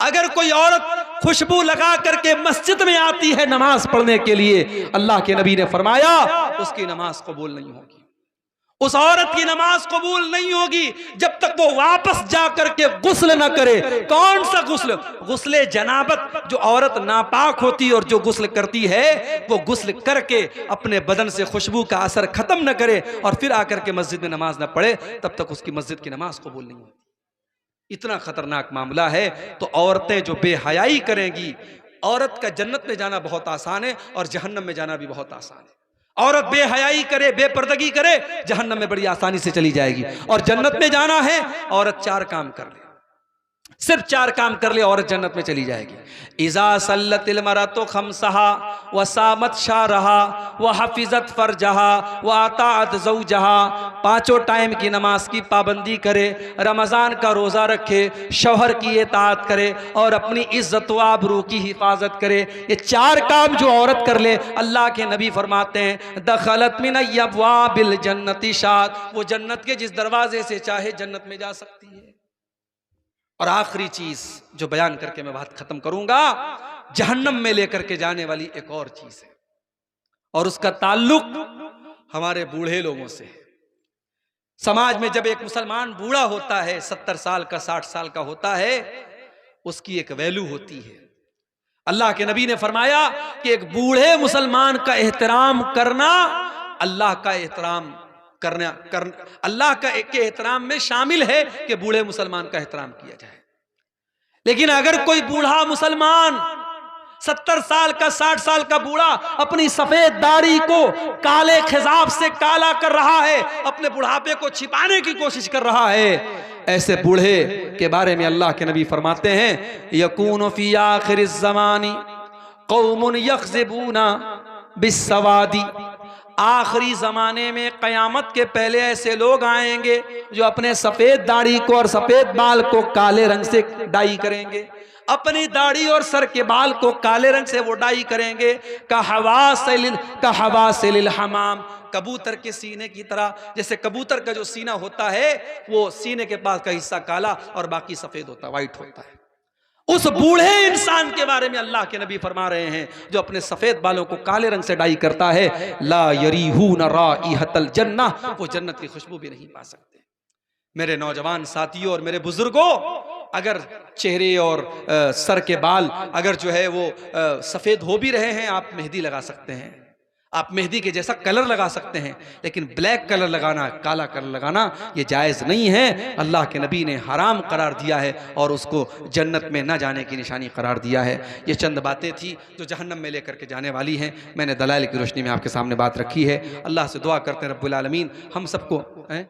अगर कोई औरत खुशबू लगा करके मस्जिद में आती है नमाज पढ़ने के लिए, अल्लाह के नबी ने फरमाया उसकी नमाज कबूल नहीं होगी। उस औरत की नमाज कबूल नहीं होगी जब तक वो वापस जाकर के गुस्ल न करे। कौन सा गुस्ल? गुस्ले जनाबत। जो औरत नापाक होती है और जो गुस्ल करती है, वो गुस्ल करके अपने बदन से खुशबू का असर खत्म न करे और फिर आकर के मस्जिद में नमाज न पढ़े, तब तक उसकी मस्जिद की नमाज कबूल नहीं होती। इतना खतरनाक मामला है। तो औरतें जो बेहयाई करेंगी, औरत का जन्नत में जाना बहुत आसान है और जहन्नम में जाना भी बहुत आसान है। औरत बेहयाई करे, बेपर्दगी करे, जहन्नम में बड़ी आसानी से चली जाएगी। और जन्नत में जाना है, औरत 4 काम कर ले, सिर्फ 4 काम कर ले, औरत जन्नत में चली जाएगी। इज़ा सल्लतिल मरअतु खम्सहा व सामत शारहा व हफिजत फरजहा व अताअत ज़ौजहा, 5 टाइम की नमाज की पाबंदी करे, रमज़ान का रोज़ा रखे, शौहर की इताअत करे और अपनी इज्जत व आबरू की हिफाजत करे। ये 4 काम जो औरत कर ले, अल्लाह के नबी फरमाते हैं दखलत मिन अब्वाबिल जन्नति शाद, वो जन्नत के जिस दरवाजे से चाहे जन्नत में जा सकती है। और आखिरी चीज जो बयान करके मैं बात खत्म करूंगा, जहन्नम में लेकर के जाने वाली एक और चीज है, और उसका ताल्लुक हमारे बूढ़े लोगों से है। समाज में जब एक मुसलमान बूढ़ा होता है, 70 साल का, 60 साल का होता है, उसकी एक वैल्यू होती है। अल्लाह के नबी ने फरमाया कि एक बूढ़े मुसलमान का एहतराम करना अल्लाह का एहतराम करना अल्लाह का के एहतराम में शामिल है कि बूढ़े मुसलमान का एहतराम किया जाए। लेकिन अगर कोई बूढ़ा मुसलमान 70 साल का, 60 साल का बूढ़ा अपनी सफेद दाढ़ी को काले खिजाब से काला कर रहा है, अपने बुढ़ापे को छिपाने की कोशिश कर रहा है, ऐसे बूढ़े के बारे में अल्लाह के नबी फरमाते हैं यकूनु फी आखिरिज़ ज़मानी कौमुन यख्ज़िबूना बिस्सवादी, आखिरी जमाने में कयामत के पहले ऐसे लोग आएंगे जो अपने सफेद दाढ़ी को और सफेद बाल को काले रंग से डाई करेंगे, अपनी दाढ़ी और सर के बाल को काले रंग से वो डाई करेंगे। कहवासिलिल हमाम, कबूतर के सीने की तरह। जैसे कबूतर का जो सीना होता है, वो सीने के पास का हिस्सा काला और बाकी सफेद होता है, व्हाइट होता है। उस बूढ़े इंसान के बारे में अल्लाह के नबी फरमा रहे हैं जो अपने सफेद बालों को काले रंग से डाई करता है, ला यरीहून राइहतल जन्नह, वो जन्नत की खुशबू भी नहीं पा सकते। मेरे नौजवान साथियों और मेरे बुजुर्गों, अगर चेहरे और सर के बाल अगर जो है वो सफेद हो भी रहे हैं, आप मेहंदी लगा सकते हैं। आप मेहंदी के जैसा कलर लगा सकते हैं, लेकिन ब्लैक कलर लगाना, काला कलर लगाना ये जायज़ नहीं है। अल्लाह के नबी ने हराम करार दिया है और उसको जन्नत में न जाने की निशानी करार दिया है। ये चंद बातें थी जो जहन्नम में लेकर के जाने वाली हैं। मैंने दलाइल की रोशनी में आपके सामने बात रखी है। अल्लाह से दुआ करते हैं रब्बुल आलमीन हम सबको